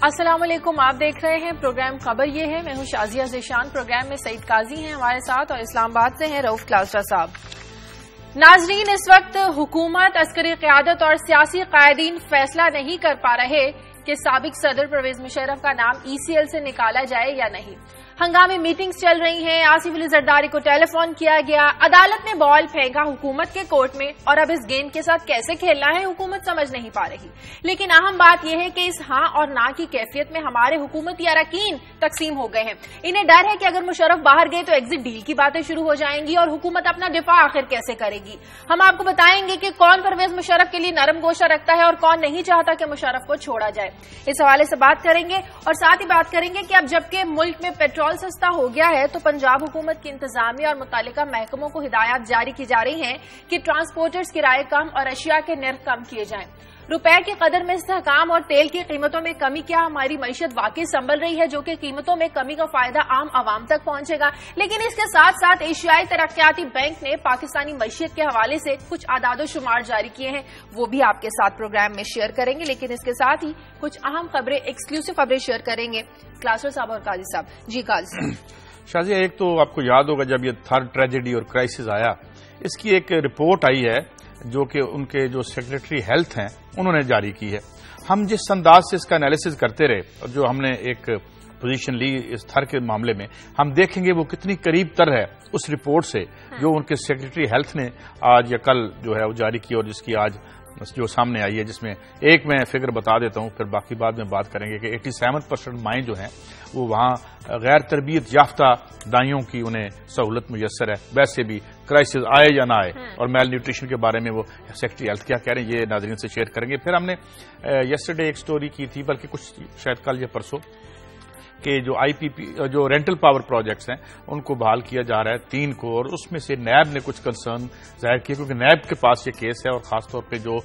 السلام علیکم، آپ دیکھ رہے ہیں پروگرام خبر یہ ہے. میں ہوں شازیہ ذیشان. پروگرام میں سعید قاضی ہیں ہمارے ساتھ اور اسلام آباد سے ہیں رؤف کلاسرا صاحب. ناظرین، اس وقت حکومت، عسکری قیادت اور سیاسی قائدین فیصلہ نہیں کر پا رہے کہ سابق صدر پرویز مشرف کا نام ECL سے نکالا جائے یا نہیں. ہنگامی میٹنگز چل رہی ہیں. آصف علی زرداری کو ٹیلی فون کیا گیا، عدالت نے بال پھینکا حکومت کے کورٹ میں، اور اب اس گیم کے ساتھ کیسے کھیلنا ہے حکومت سمجھ نہیں پا رہی. لیکن اہم بات یہ ہے کہ اس ہاں اور نہ کی کیفیت میں ہمارے حکومتی اراکین تقسیم ہو گئے ہیں. انہیں ڈر ہے کہ اگر مشرف باہر گئے تو ایگزٹ ڈیل کی باتیں شروع ہو جائیں گی اور حکومت اپنا دفاع آخر کیسے کرے گی. ہم آپ کو بتائیں گے کہ کون پرویز مشرف کے لیے نرم گوشہ رکھتا ہے اور کون نہیں چاہتا کہ مشرف کو چھوڑا جائے. اس حوالے سے بات کریں گے اور ساتھ ہی بات کریں گے کہ اب جبکہ ملک میں پیٹرول سستا ہو گیا ہے تو پنجاب حکومت کی انتظامیہ اور متعلقہ محکموں کو ہدایات جاری کی جا رہی ہیں کہ ٹرانسپورٹرز کرائے کم اور اشیاء کے نرخ کم کیے جائیں. روپے کی قدر میں استحکام اور تیل کی قیمتوں میں کمی، کیا ہماری معیشت واقعی سنبھل رہی ہے جو کہ قیمتوں میں کمی کا فائدہ عام عوام تک پہنچے گا. لیکن اس کے ساتھ ساتھ ایشیائی ترقیاتی بینک نے پاکستانی معیشت کے حوالے سے کچھ اعداد و شمار جاری کیے ہیں، وہ بھی آپ کے ساتھ پروگرام میں شیئر کریں گے. لیکن اس کے ساتھ ہی کچھ اہم خبریں، ایکسکلوسیو خبریں شیئر کریں گے کلاسر صاحب اور قاضی صاحب. جی قاضی صاحب. شازیہ، ایک تو آپ کو یاد ہوگا جب یہ تھرڈ ٹریجڈی اور کرائسس آیا، اس کی ایک رپورٹ آئی ہے جو کہ ان کے جو سیکرٹری ہیلتھ ہیں انہوں نے جاری کی ہے. ہم جس انداز سے اس کا انالیسز کرتے رہے اور جو ہم نے ایک پوزیشن لی اس تھر کے معاملے میں، ہم دیکھیں گے وہ کتنی قریب تر ہے اس رپورٹ سے جو ان کے سیکرٹری ہیلتھ نے آج یا کل جو ہے وہ جاری کی اور جس کی آج جو سامنے آئی ہے، جس میں ایک میں فگر بتا دیتا ہوں، پھر باقی بعد میں بات کریں گے کہ 87% مائیں جو ہیں وہ وہاں غیر تربیت یافتہ دائیوں کی انہیں سہولت میسر ہے. ویسے بھی کرائسس آئے یا نہ آئے، اور میل نیوٹریشن کے بارے میں وہ سیکرٹری ہیلتھ کیا کہہ رہے ہیں یہ ناظرین سے شیئر کریں گے. پھر ہم نے یسٹرڈے ایک سٹوری کی تھی، بلکہ کچھ شاید کل یا پرسوں، کہ جو IPP جو رینٹل پاور پروجیکٹس ہیں ان کو بحال کیا جا رہا ہے 3 کو، اور اس میں سے نیب نے کچھ کنسرن ظاہر کیا کیونکہ نیب کے پاس یہ کیس ہے اور خاص طور پہ جو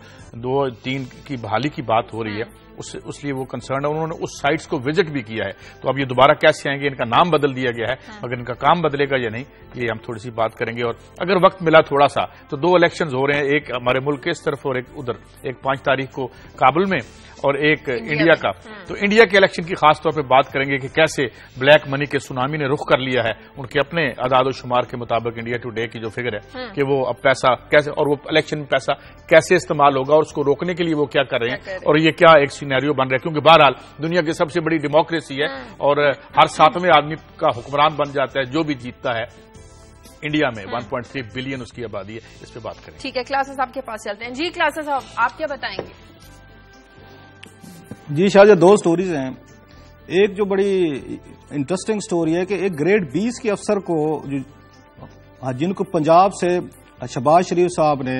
2-3 کی بحالی کی بات ہو رہی ہے اس لیے وہ کنسرن ہے. انہوں نے اس سائٹس کو وزٹ بھی کیا ہے. تو اب یہ دوبارہ کیسے آئیں گے؟ ان کا نام بدل دیا گیا ہے، مگر ان کا کام بدلے گا یا نہیں یہ ہم تھوڑی سی بات کریں گے. اور اگر وقت ملا تھوڑا سا تو 2 الیکشنز ہو رہے ہیں، ایک ہمارے ملک کے اس طرف اور ایک ادھر، ایک 5 تاریخ کو کابل میں اور ایک انڈیا کا. تو انڈیا کے الیکشن کی خاص طور پہ بات کریں گے کہ کیسے بلیک منی کے سونامی نے رخ کر لیا ہے. ان کے اپنے اعداد و شمار کے مطابق انڈیا ٹوڈے کی جو فگر ہے کہ وہ اب پیسہ کیسے، اور وہ الیکشن میں پیسہ کیسے استعمال ہوگا اور اس کو روکنے کے لیے وہ کیا کر رہے ہیں اور یہ کیا ایک سینیریو بن رہا ہے. کیونکہ بہرحال دنیا کی سب سے بڑی ڈیموکریسی ہے اور ہر 7ویں آدمی کا حکمران بن جاتا ہے جو بھی جیتتا ہے. انڈیا میں 1.3 بلین اس کی آبادی ہے. اس پہ بات کریں. ٹھیک ہے، کلاسر صاحب کے پاس چلتے ہیں. جی کلاسر صاحب، آپ کیا بتائیں گے؟ جی شاہجہ، 2 سٹوریز ہیں. ایک جو بڑی انٹرسٹنگ سٹوری ہے کہ ایک گریڈ 20 کے افسر کو جن کو پنجاب سے شہباز شریف صاحب نے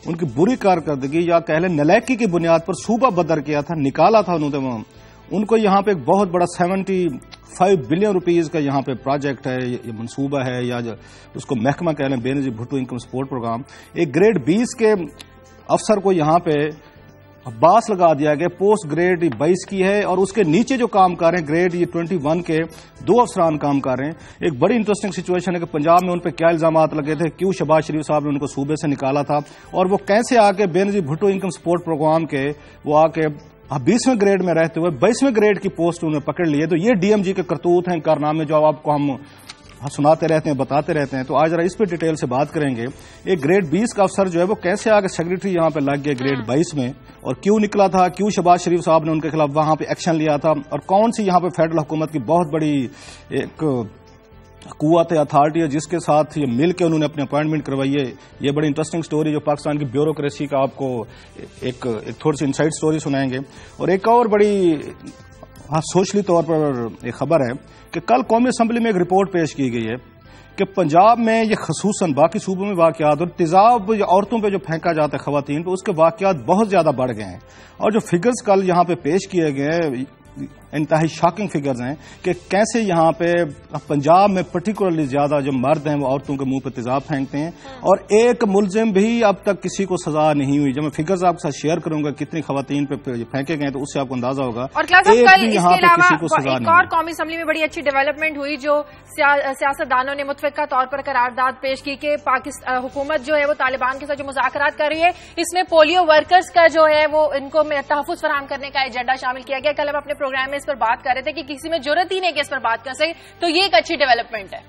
ان کی بری کارکردگی یا کہہ لیں نلائکی کی بنیاد پر صوبہ بدر کیا تھا، نکالا تھا انہوں نے. ان کو یہاں پہ ایک بہت بڑا 75 بلین روپیز کا یہاں پہ پروجیکٹ ہے، یہ منصوبہ ہے یا اس کو محکمہ کہہ لیں بے نظیر بھٹو انکم سپورٹ پروگرام. ایک گریڈ 20 کے افسر کو یہاں پہ باس لگا دیا گیا. پوسٹ گریڈ 22 کی ہے اور اس کے نیچے جو کام کر رہے ہیں گریڈ 21 کے 2 افسران کام کر رہے ہیں. ایک بڑی انٹرسٹنگ سچویشن ہے کہ پنجاب میں ان پہ کیا الزامات لگے تھے، کیوں شہباز شریف صاحب نے ان کو صوبے سے نکالا تھا، اور وہ کیسے آ کے بے نظیر بھٹو انکم سپورٹ پروگرام کے وہ آ کے 20ویں گریڈ میں رہتے ہوئے 22ویں گریڈ کی پوسٹ انہوں نے پکڑ لی ہے. تو یہ DMG کے کرتوت ہیں، کارنامے جو آپ کو ہم سناتے رہتے ہیں، بتاتے رہتے ہیں. تو آج ذرا اس پہ ڈیٹیل سے بات کریں گے. ایک گریڈ 20 کا افسر جو ہے وہ کیسے آ کے سیکرٹری یہاں پہ لگ گیا گریڈ 22 میں، اور کیوں نکلا تھا، کیوں شہباز شریف صاحب نے ان کے خلاف وہاں پہ ایکشن لیا تھا، اور کون سی یہاں پہ فیڈرل حکومت کی بہت بڑی ایک قوت اتھارٹی ہے جس کے ساتھ یہ مل کے انہوں نے اپنی اپوائنٹمنٹ کروائی ہے. یہ بڑی انٹرسٹنگ سٹوری جو پاکستان کی بیوروکریسی کا آپ کو ایک تھوڑی سی انسائٹ سٹوری سنائیں گے. اور ایک اور بڑی سوشلی طور پر ایک خبر ہے کہ کل قومی اسمبلی میں ایک رپورٹ پیش کی گئی ہے کہ پنجاب میں یہ خصوصاً باقی صوبوں میں واقعات اور تیزاب عورتوں پہ جو پھینکا جاتا ہے خواتین پہ، اس کے واقعات بہت زیادہ بڑھ گئے ہیں. اور جو فگرز کل یہاں پہ پیش کیے گئے ہیں انتہائی شاکنگ فگرز ہیں کہ کیسے یہاں پہ پنجاب میں پرٹیکولرلی زیادہ جو مرد ہیں وہ عورتوں کے منہ پہ تیزاب پھینکتے ہیں، اور ایک ملزم بھی اب تک کسی کو سزا نہیں ہوئی. جب میں فگرز آپ کے ساتھ شیئر کروں گا کتنی خواتین پہ پھینکے گئے تو اس سے آپ کو اندازہ ہوگا. اور کل اس کے علاوہ ایک اور قومی اسمبلی میں بڑی اچھی ڈیولپمنٹ ہوئی جو سیاستدانوں نے متفقہ طور پر قرارداد پیش کی کہ حکومت جو ہے وہ طالبان کے ساتھ جو مذاکرات کر رہی ہے اس میں پولیو ورکرز کا جو ہے وہ ان کو تحفظ فراہم کرنے کا ایجنڈا شامل کیا گیا. کل ہم اپنے پروگرام میں اس پر بات کر رہے تھے کہ کسی میں جرت ہی نہیں کہ اس پر بات کر سکے, تو یہ ایک اچھی ڈیولپمنٹ ہے.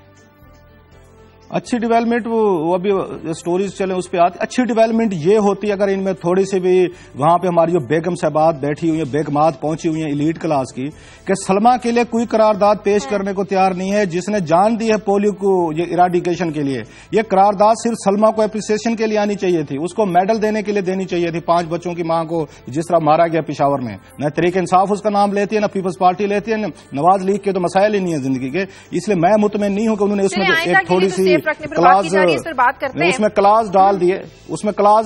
اچھی ڈیولپمنٹ وہ ابھی سٹوریز چلیں اس پہ آتی. اچھی ڈیولپمنٹ یہ ہوتی اگر ان میں تھوڑی سی بھی وہاں پہ ہماری جو بیگم صاحبات بیٹھی ہوئی ہیں, بیگمات پہنچی ہوئی ہیں ایلیٹ کلاس کی, کہ سلما کے لیے کوئی قرارداد پیش کرنے کو تیار نہیں ہے جس نے جان دی ہے پولیو کو یہ ارادیکیشن کے لیے. یہ قرارداد صرف سلما کو اپریسیشن کے لیے آنی چاہیے تھی, اس کو میڈل دینے کے لیے دینی چاہیے تھی. 5 بچوں کی ماں کو جس طرح مارا گیا پشاور میں, نہ تحریک انصاف اس کا نام لیتی ہے, نہ پیپلز پارٹی لیتی ہے, نہ نواز لیگ کے تو مسائل ہی نہیں ہے زندگی کے. اس لیے میں مطمئن نہیں ہوں کہ انہوں نے اس میں ایک تھوڑی سی کلاس اس میں کلاس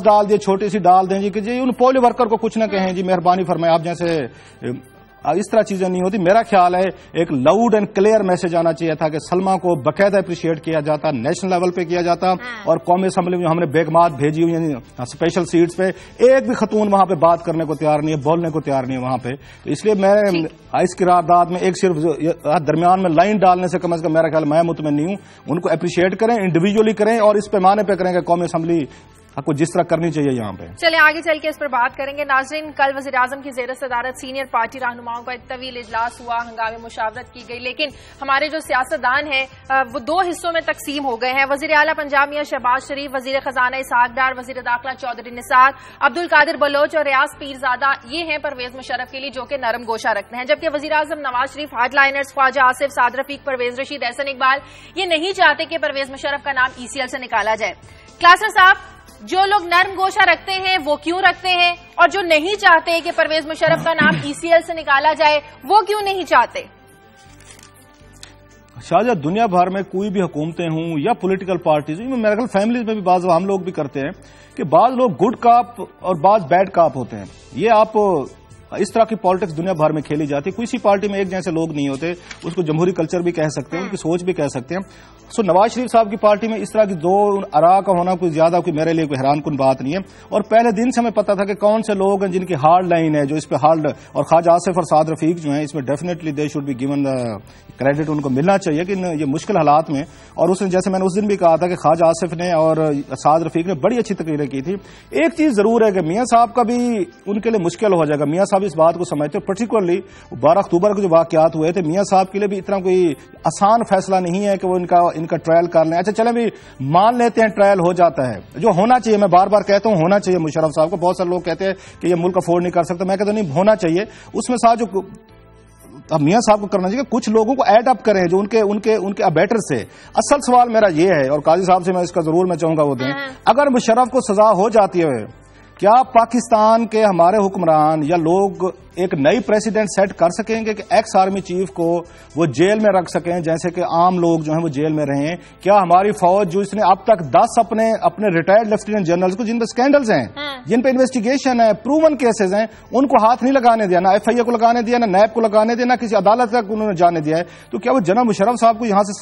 ڈال دیے چھوٹی سی ڈال دیں جی کہ جی ان پولیو ورکر کو کچھ نہ کہیں جی مہربانی فرمائیں. آپ جیسے اس طرح چیزیں نہیں ہوتی. میرا خیال ہے ایک لاؤڈ اینڈ کلیئر میسج آنا چاہیے تھا کہ سلما کو باقاعدہ اپریشیٹ کیا جاتا, نیشنل لیول پہ کیا جاتا, اور قومی اسمبلی میں ہم نے بیگمات بھیجی ہوئی ہیں اسپیشل سیٹس پہ, ایک بھی خاتون وہاں پہ بات کرنے کو تیار نہیں ہے, بولنے کو تیار نہیں ہے وہاں پہ. تو اس لیے میں اس قرارداد میں ایک صرف درمیان میں لائن ڈالنے سے کم از کم میرا خیال میں مطمئن نہیں ہوں. ان کو اپریشیٹ کریں, انڈیویجولی کریں, اور اس پیمانے پہ کریں کہ قومی اسمبلی آپ کو جس طرح کرنی چاہیے یہاں پہ. چلیں آگے چل کے اس پر بات کریں گے. ناظرین, کل وزیر اعظم کی زیر صدارت سینئر پارٹی رہنماؤں کا ایک طویل اجلاس ہوا, ہنگامی مشاورت کی گئی, لیکن ہمارے جو سیاستدان ہیں وہ 2 حصوں میں تقسیم ہو گئے ہیں. وزیر اعلیٰ پنجاب میاں شہباز شریف, وزیر خزانہ اسحاق ڈار, وزیر داخلہ چودھری نثار, عبد القادر بلوچ اور ریاض پیرزادہ یہ ہیں پرویز مشرف کے لیے جو کہ نرم گوشہ رکھتے ہیں, جبکہ وزیر اعظم نواز شریف, ہارڈ لائنرز خواجہ آصف, سعد رفیق, پرویز رشید, احسن اقبال یہ نہیں چاہتے کہ پرویز مشرف کا نام ECL سے نکالا جائے. کلاسر صاحب, جو لوگ نرم گوشہ رکھتے ہیں وہ کیوں رکھتے ہیں, اور جو نہیں چاہتے کہ پرویز مشرف کا نام ECL سے نکالا جائے وہ کیوں نہیں چاہتے؟ شاہجہاں دنیا بھر میں کوئی بھی حکومتیں ہوں یا پولیٹیکل پارٹیز, میرے خیال فیملیز میں بھی بعض ہم لوگ بھی کرتے ہیں کہ بعض لوگ گڈ کاپ اور بعض بیڈ کاپ ہوتے ہیں. یہ آپ اس طرح کی پالیٹکس دنیا بھر میں کھیلی جاتی ہے. کسی پارٹی میں ایک جیسے لوگ نہیں ہوتے, اس کو جمہوری کلچر بھی کہہ سکتے ہیں, ان کی سوچ بھی کہہ سکتے ہیں. نواز شریف صاحب کی پارٹی میں اس طرح کی 2 آراء کا ہونا کوئی زیادہ کوئی میرے لیے کوئی حیران کن بات نہیں ہے. اور پہلے دن سے ہمیں پتا تھا کہ کون سے لوگ ہیں جن کی ہارڈ لائن ہے, جو اس پہ ہارڈ, اور خواجہ آصف اور سعد رفیق جو ہیں اس میں definitely they should be given credit, ان کو ملنا چاہیے کہ یہ مشکل حالات میں. اور اس نے جیسے میں نے اس دن بھی کہا تھا کہ خواجہ آصف نے اور سعد رفیق نے بڑی اچھی تقریریں کی تھی. ایک چیز ضرور ہے کہ میاں صاحب کا بھی ان کے لیے مشکل ہو جائے گا. میاں صاحب اس بات کو سمجھتے, پرٹیکولرلی 12 اکتوبر کو جو واقعات ہوئے تھے, میاں صاحب کے لیے بھی اتنا کوئی آسان فیصلہ نہیں ہے کہ وہ ان کا ٹرائل کر لیں. اچھا چلیں بھی مان لیتے ہیں ٹرائل ہو جاتا ہے, جو ہونا چاہیے, میں بار بار کہتا ہوں ہونا چاہیے مشرف صاحب کو. بہت سارے لوگ کہتے ہیں کہ یہ ملک افورڈ نہیں کر سکتا, میں کہتا ہوں نہیں, ہونا چاہیے. اس میں ساتھ جو اب میاں صاحب کو کرنا چاہیے کہ کچھ لوگوں کو ایڈ اپ کریں جو ان کے ابیٹر سے. اصل سوال میرا یہ ہے, اور قاضی صاحب سے میں اس کا ضرور میں چاہوں گا وہ دیں, اگر مشرف کو سزا ہو جاتی ہے, کیا پاکستان کے ہمارے حکمران یا لوگ ایک نئی پریسیڈنٹ سیٹ کر سکیں گے کہ ایکس آرمی چیف کو وہ جیل میں رکھ سکیں جیسے کہ عام لوگ جو ہیں وہ جیل میں رہیں؟ کیا ہماری فوج جو اس نے اب تک 10 اپنے ریٹائرڈ لیفٹیننٹ جنرلز کو جن پہ سکینڈلز ہیں, جن پہ انویسٹیگیشن ہے, پروون کیسز ہیں, ان کو ہاتھ نہیں لگانے دیا, نہ FIA کو لگانے دیا, نہ نیب کو لگانے دیا, نہ کسی عدالت تک انہوں نے جانے دیا ہے, تو کیا وہ جنرل مشرف صاحب کو یہاں سے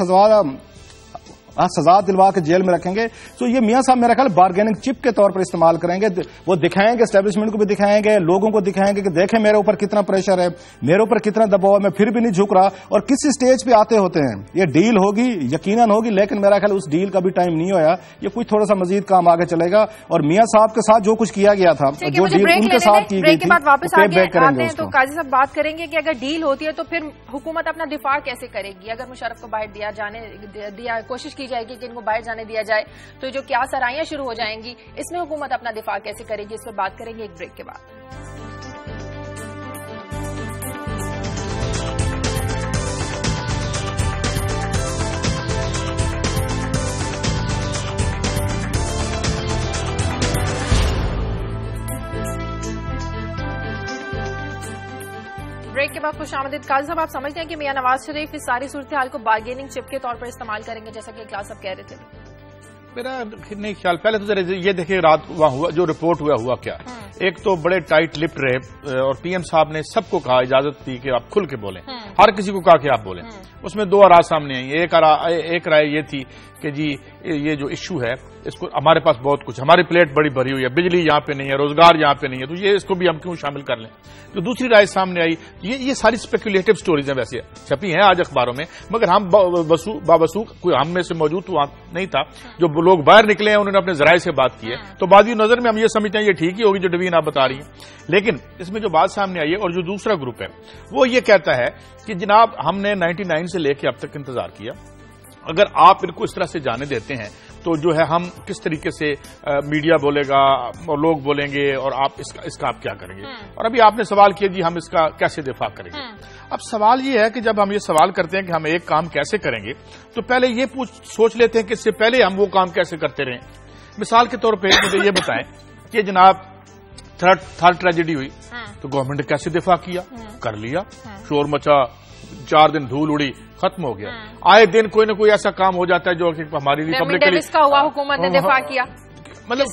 سزا دلوا کے جیل میں رکھیں گے؟ تو یہ میاں صاحب میرا خیال بارگیننگ چپ کے طور پر استعمال کریں گے. وہ دکھائیں گے, اسٹیبلشمنٹ کو بھی دکھائیں گے, لوگوں کو دکھائیں گے کہ دیکھیں میرے اوپر کتنا پریشر ہے, میرے اوپر کتنا دباؤ ہے, میں پھر بھی نہیں جھک رہا. اور کسی سٹیج پہ آتے ہوتے ہیں یہ ڈیل ہوگی, یقیناً ہوگی, لیکن میرا خیال اس ڈیل کا بھی ٹائم نہیں ہویا. یہ کوئی تھوڑا سا مزید کام آگے چلے گا. اور میاں صاحب کے ساتھ جو کچھ کیا گیا تھا, جو ڈیل ان کے ساتھ کی گئی تھی, بیک کریں گے. تو قاضی صاحب بات کریں گے کہ اگر ڈیل ہوتی ہے تو پھر حکومت اپنا دفاع کیسے کرے گی؟ اگر مشرف کو باہر دیا کوشش کی جائے گی کہ ان کو باہر جانے دیا جائے تو جو کیا سرائیاں شروع ہو جائیں گی, اس میں حکومت اپنا دفاع کیسے کرے گی؟ اس پہ بات کریں گے ایک بریک کے بعد. بریک کے بعد خوش آمدید. قاضی صاحب, آپ سمجھتے ہیں کہ میاں نواز شریف اس ساری صورتحال کو بارگیننگ چپ کے طور پر استعمال کریں گے جیسا کہ کلاس صاحب کہہ رہے تھے؟ میرا نہیں خیال. پہلے تو یہ دیکھیں رات وہاں ہوا جو رپورٹ ہوا کیا. ایک تو بڑے ٹائٹ لپ رہے اور پی ایم صاحب نے سب کو کہا, اجازت دی کہ آپ کھل کے بولیں, ہر کسی کو کہا کہ آپ بولیں. اس میں 2 آراء سامنے آئی. ایک رائے یہ تھی کہ جی یہ جو ایشو ہے اس کو ہمارے پاس بہت کچھ، ہماری پلیٹ بڑی بھری ہوئی ہے، بجلی یہاں پہ نہیں ہے، روزگار یہاں پہ نہیں ہے، تو یہ اس کو بھی ہم کیوں شامل کر لیں؟ تو دوسری رائے سامنے آئی، یہ ساری اسپیکولیٹو سٹوریز ہیں، ویسے چھپی ہیں آج اخباروں میں، مگر ہم بابسوخ کوئی ہم میں سے موجود تو وہاں نہیں تھا، جو لوگ باہر نکلے ہیں انہوں نے اپنے ذرائع سے بات کی ہے، تو بازی نظر میں ہم یہ سمجھتے ہیں یہ ٹھیک ہی ہوگی جو ڈوین آپ بتا رہی ہیں، لیکن اس میں جو بات سامنے آئی ہے اور جو دوسرا گروپ ہے وہ یہ کہتا ہے کہ جناب ہم نے 99 سے لے کے اب تک انتظار کیا، اگر آپ ان کو اس طرح سے جانے دیتے ہیں تو جو ہے ہم کس طریقے سے میڈیا بولے گا اور لوگ بولیں گے اور آپ اس کا آپ کیا کریں گے؟ اور ابھی آپ نے سوال کیا جی ہم اس کا کیسے دفاع کریں گے؟ اب سوال یہ ہے کہ جب ہم یہ سوال کرتے ہیں کہ ہم ایک کام کیسے کریں گے تو پہلے یہ سوچ لیتے ہیں کہ اس سے پہلے ہم وہ کام کیسے کرتے رہیں۔ مثال کے طور پہ مجھے یہ بتائیں کہ جناب تھرڈ ٹریجڈی ہوئی تو گورنمنٹ نے کیسے دفاع کیا؟ کر لیا، شور مچا، 4 دن دھول اڑی، ختم ہو گیا۔ آئے دن کوئی نہ کوئی ایسا کام ہو جاتا ہے جو کہ ہماری ریپبلک کا ہوا، حکومت نے دفاع کیا، مطلب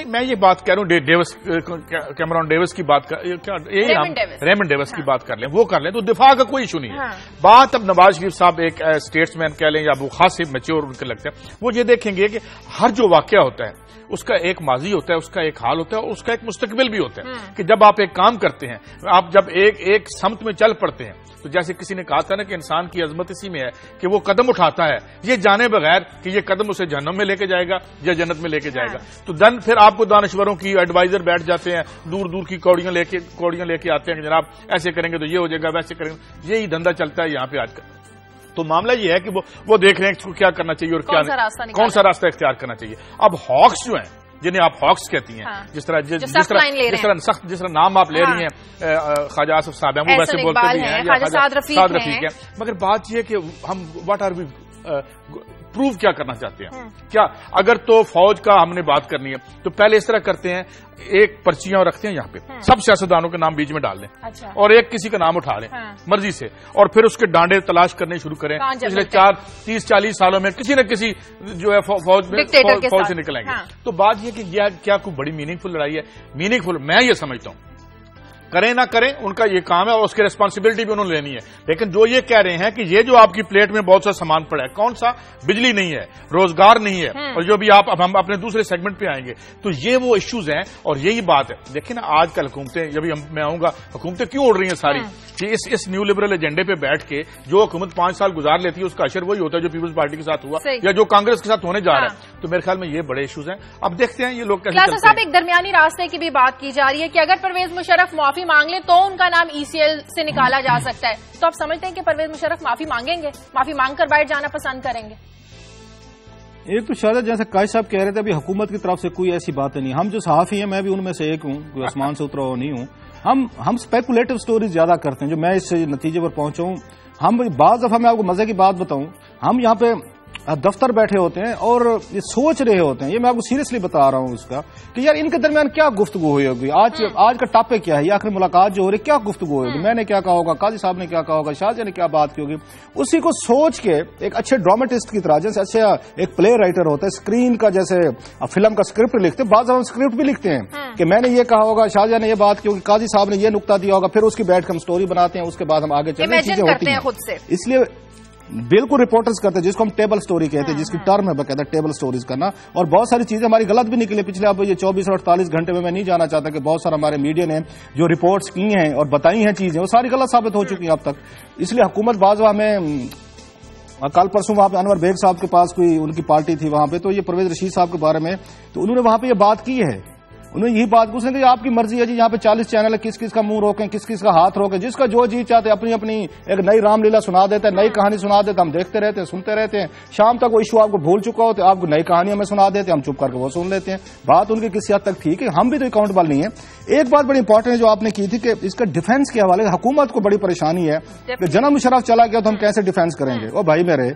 میں یہ بات کہہ رہا ہوں کیمرون ڈیوس کی بات ریمنڈ ڈیوس کی بات کر لیں، وہ کر لیں تو دفاع کا کوئی ایشو نہیں ہے۔ بات اب نواز شریف صاحب ایک اسٹیٹس مین کہہ لیں یا وہ خاص میچور ان کے لگتا ہے، وہ یہ دیکھیں گے کہ ہر جو واقعہ ہوتا ہے اس کا ایک ماضی ہوتا ہے، اس کا ایک حال ہوتا ہے اور اس کا ایک مستقبل بھی ہوتا ہے، کہ جب آپ ایک کام کرتے ہیں، آپ جب ایک سمت میں چل پڑتے ہیں تو جیسے کسی نے کہا تھا نا کہ انسان کی عظمت اسی میں ہے کہ وہ قدم اٹھاتا ہے یہ جانے بغیر کہ یہ قدم اسے جہنم میں لے کے جائے گا یا جنت میں لے کے جائے گا، تو دن پھر آپ کو دانشوروں کی ایڈوائزر بیٹھ جاتے ہیں، دور دور کی کوڑیاں لے کے آتے ہیں کہ جناب ایسے کریں گے تو یہ ہو جائے گا، ویسے کریں گے، یہی دھندا چلتا ہے یہاں پہ آج کل۔ تو معاملہ یہ ہے کہ وہ دیکھ رہے ہیں کہ کیا کرنا چاہیے اور کون سا راستہ اختیار کرنا چاہیے۔ اب ہاکس جو ہیں جنہیں آپ ہاکس کہتی ہیں، جس طرح نام آپ لے رہی ہیں خواجہ آصف صاحب ہیں، وہ ویسے بولتے بھی ہیں، خواجہ سعد رفیق ہیں، مگر بات یہ کہ ہم واٹ آر وی پروو کیا کرنا چاہتے ہیں؟ کیا اگر تو فوج کا ہم نے بات کرنی ہے تو پہلے اس طرح کرتے ہیں، ایک پرچیاں رکھتے ہیں یہاں پہ، سب سیاستدانوں کے نام بیچ میں ڈال دیں اور ایک کسی کا نام اٹھا لیں مرضی سے، اور پھر اس کے ڈانڈے تلاش کرنے شروع کریں۔ پچھلے 30-40 سالوں میں کسی نہ کسی جو ہے فوج سے نکلیں گے۔ تو بات یہ کہ کیا کوئی بڑی میننگ فل لڑائی ہے؟ میننگ فل میں یہ سمجھتا ہوں، کریں نہ کریں ان کا یہ کام ہے اور اس کی ریسپانسبلٹی بھی انہوں نے لینی ہے، لیکن جو یہ کہہ رہے ہیں کہ یہ جو آپ کی پلیٹ میں بہت سا سامان پڑا ہے، کون سا؟ بجلی نہیں ہے، روزگار نہیں ہے، اور جو بھی آپ اب ہم اپنے دوسرے سیگمنٹ پہ آئیں گے تو یہ وہ ایشوز ہیں اور یہی بات ہے۔ دیکھیں نا آج کل حکومتیں، جب میں آؤں گا حکومتیں کیوں اڑ رہی ہیں ساری، کہ اس نیو لبرل ایجنڈے پہ بیٹھ کے جو حکومت 5 سال گزار لیتی ہے اس کا اشر وہی ہوتا ہے جو پیپلز پارٹی کے ساتھ ہوا یا جو کانگریس کے ساتھ ہونے جا رہا ہے، تو میرے خیال میں یہ بڑے ایشوز ہیں۔ اب دیکھتے ہیں یہ لوگ کیسے چلتے ہیں۔ صاحب ایک درمیانی راستے کی بھی بات کی جا رہی ہے کہ اگر پرویز مشرف معافی مانگ لیں تو ان کا نام ECL سے نکالا جا سکتا ہے، تو آپ سمجھتے ہیں کہ پرویز مشرف معافی مانگیں گے، معافی مانگ کر بیٹھ جانا پسند کریں گے؟ ایک تو شاید جیسے قائد صاحب کہہ رہے تھے ابھی حکومت کی طرف سے کوئی ایسی بات نہیں، ہم جو صحافی ہیں میں بھی ان میں سے ایک ہوں، کوئی آسمان سے اترا ہوا نہیں ہوں، ہم اسپیکولیٹو سٹوریز زیادہ کرتے ہیں، جو میں اس نتیجے پر پہنچا ہوں۔ ہم بعض دفعہ میں آپ کو مزے کی بات بتاؤں، ہم یہاں پہ دفتر بیٹھے ہوتے ہیں اور یہ سوچ رہے ہوتے ہیں، یہ میں آپ کو سیریسلی بتا رہا ہوں اس کا کہ یار ان کے درمیان کیا گفتگو ہوئی ہوگی، آج کا ٹاپک کیا ہے، یہ آخری ملاقات جو ہو رہی ہے کیا گفتگو ہوگی، میں نے کیا کہا ہوگا، قاضی صاحب نے کیا کہا ہوگا، شاہ جی نے کیا بات کی ہوگی، اسی کو سوچ کے ایک اچھے ڈرامٹسٹ کی طرح، جیسے اچھا ایک پلے رائٹر ہوتا ہے اسکرین کا، جیسے فلم کا اسکرپٹ لکھتے ہیں، بعض ہم اسکرپٹ بھی لکھتے ہیں کہ میں نے یہ کہا ہوگا، شاہ جی نے یہ بات کی ہوگی، قاضی صاحب نے یہ نقطہ دیا ہوگا، پھر اس کی بیٹھ کے ہم اسٹوری بناتے ہیں، اس کے بعد ہم آگے چلتے ہیں، چیزیں ہوتی ہیں، اس لیے بالکل رپورٹرز کرتے ہیں جس کو ہم ٹیبل سٹوری کہتے ہیں، جس کی ٹرم ہے باقاعدہ ٹیبل سٹوریز کرنا، اور بہت ساری چیزیں ہماری غلط بھی نکلے پچھلے اب یہ 24 اور 48 گھنٹے میں نہیں جانا چاہتا کہ بہت سارا ہمارے میڈیا نے جو رپورٹس کی ہیں اور بتائی ہیں چیزیں وہ ساری غلط ثابت ہو چکی ہیں اب تک، اس لیے حکومت بعض ہمیں کل پرسوں وہاں پہ انور بیگ صاحب کے پاس کوئی ان کی پارٹی تھی وہاں پہ، تو یہ پرویز رشید صاحب کے بارے میں تو انہوں نے وہاں پہ یہ بات کی ہے، انہوں نے یہی بات پوچھنے کہ آپ کی مرضی ہے جی، یہاں پہ 40 چینل ہے، کس کس کا منہ روکیں، کس کس کا ہاتھ روکیں، جس کا جو جی چاہتے اپنی اپنی ایک نئی رام لیلا سنا دیتے ہیں، نئی کہانی سنا دیتے، ہم دیکھتے رہتے ہیں، سنتے رہتے ہیں، شام تک وہ ایشو آپ کو بھول چکا ہوتے، آپ کو نئی کہانیاں میں سنا دیتے، ہم چپ کر کے وہ سن لیتے ہیں، بات ان کی کسی حد تک ٹھیک ہے، ہم بھی تو اکاؤنٹبل نہیں ہے۔ ایک بات بڑی امپورٹنٹ ہے جو آپ نے کی تھی کہ اس کا ڈیفینس کے حوالے حکومت کو بڑی پریشانی ہے کہ جناب مشرف چلا گیا تو ہم کیسے ڈیفینس کریں گے؟ او بھائی میرے،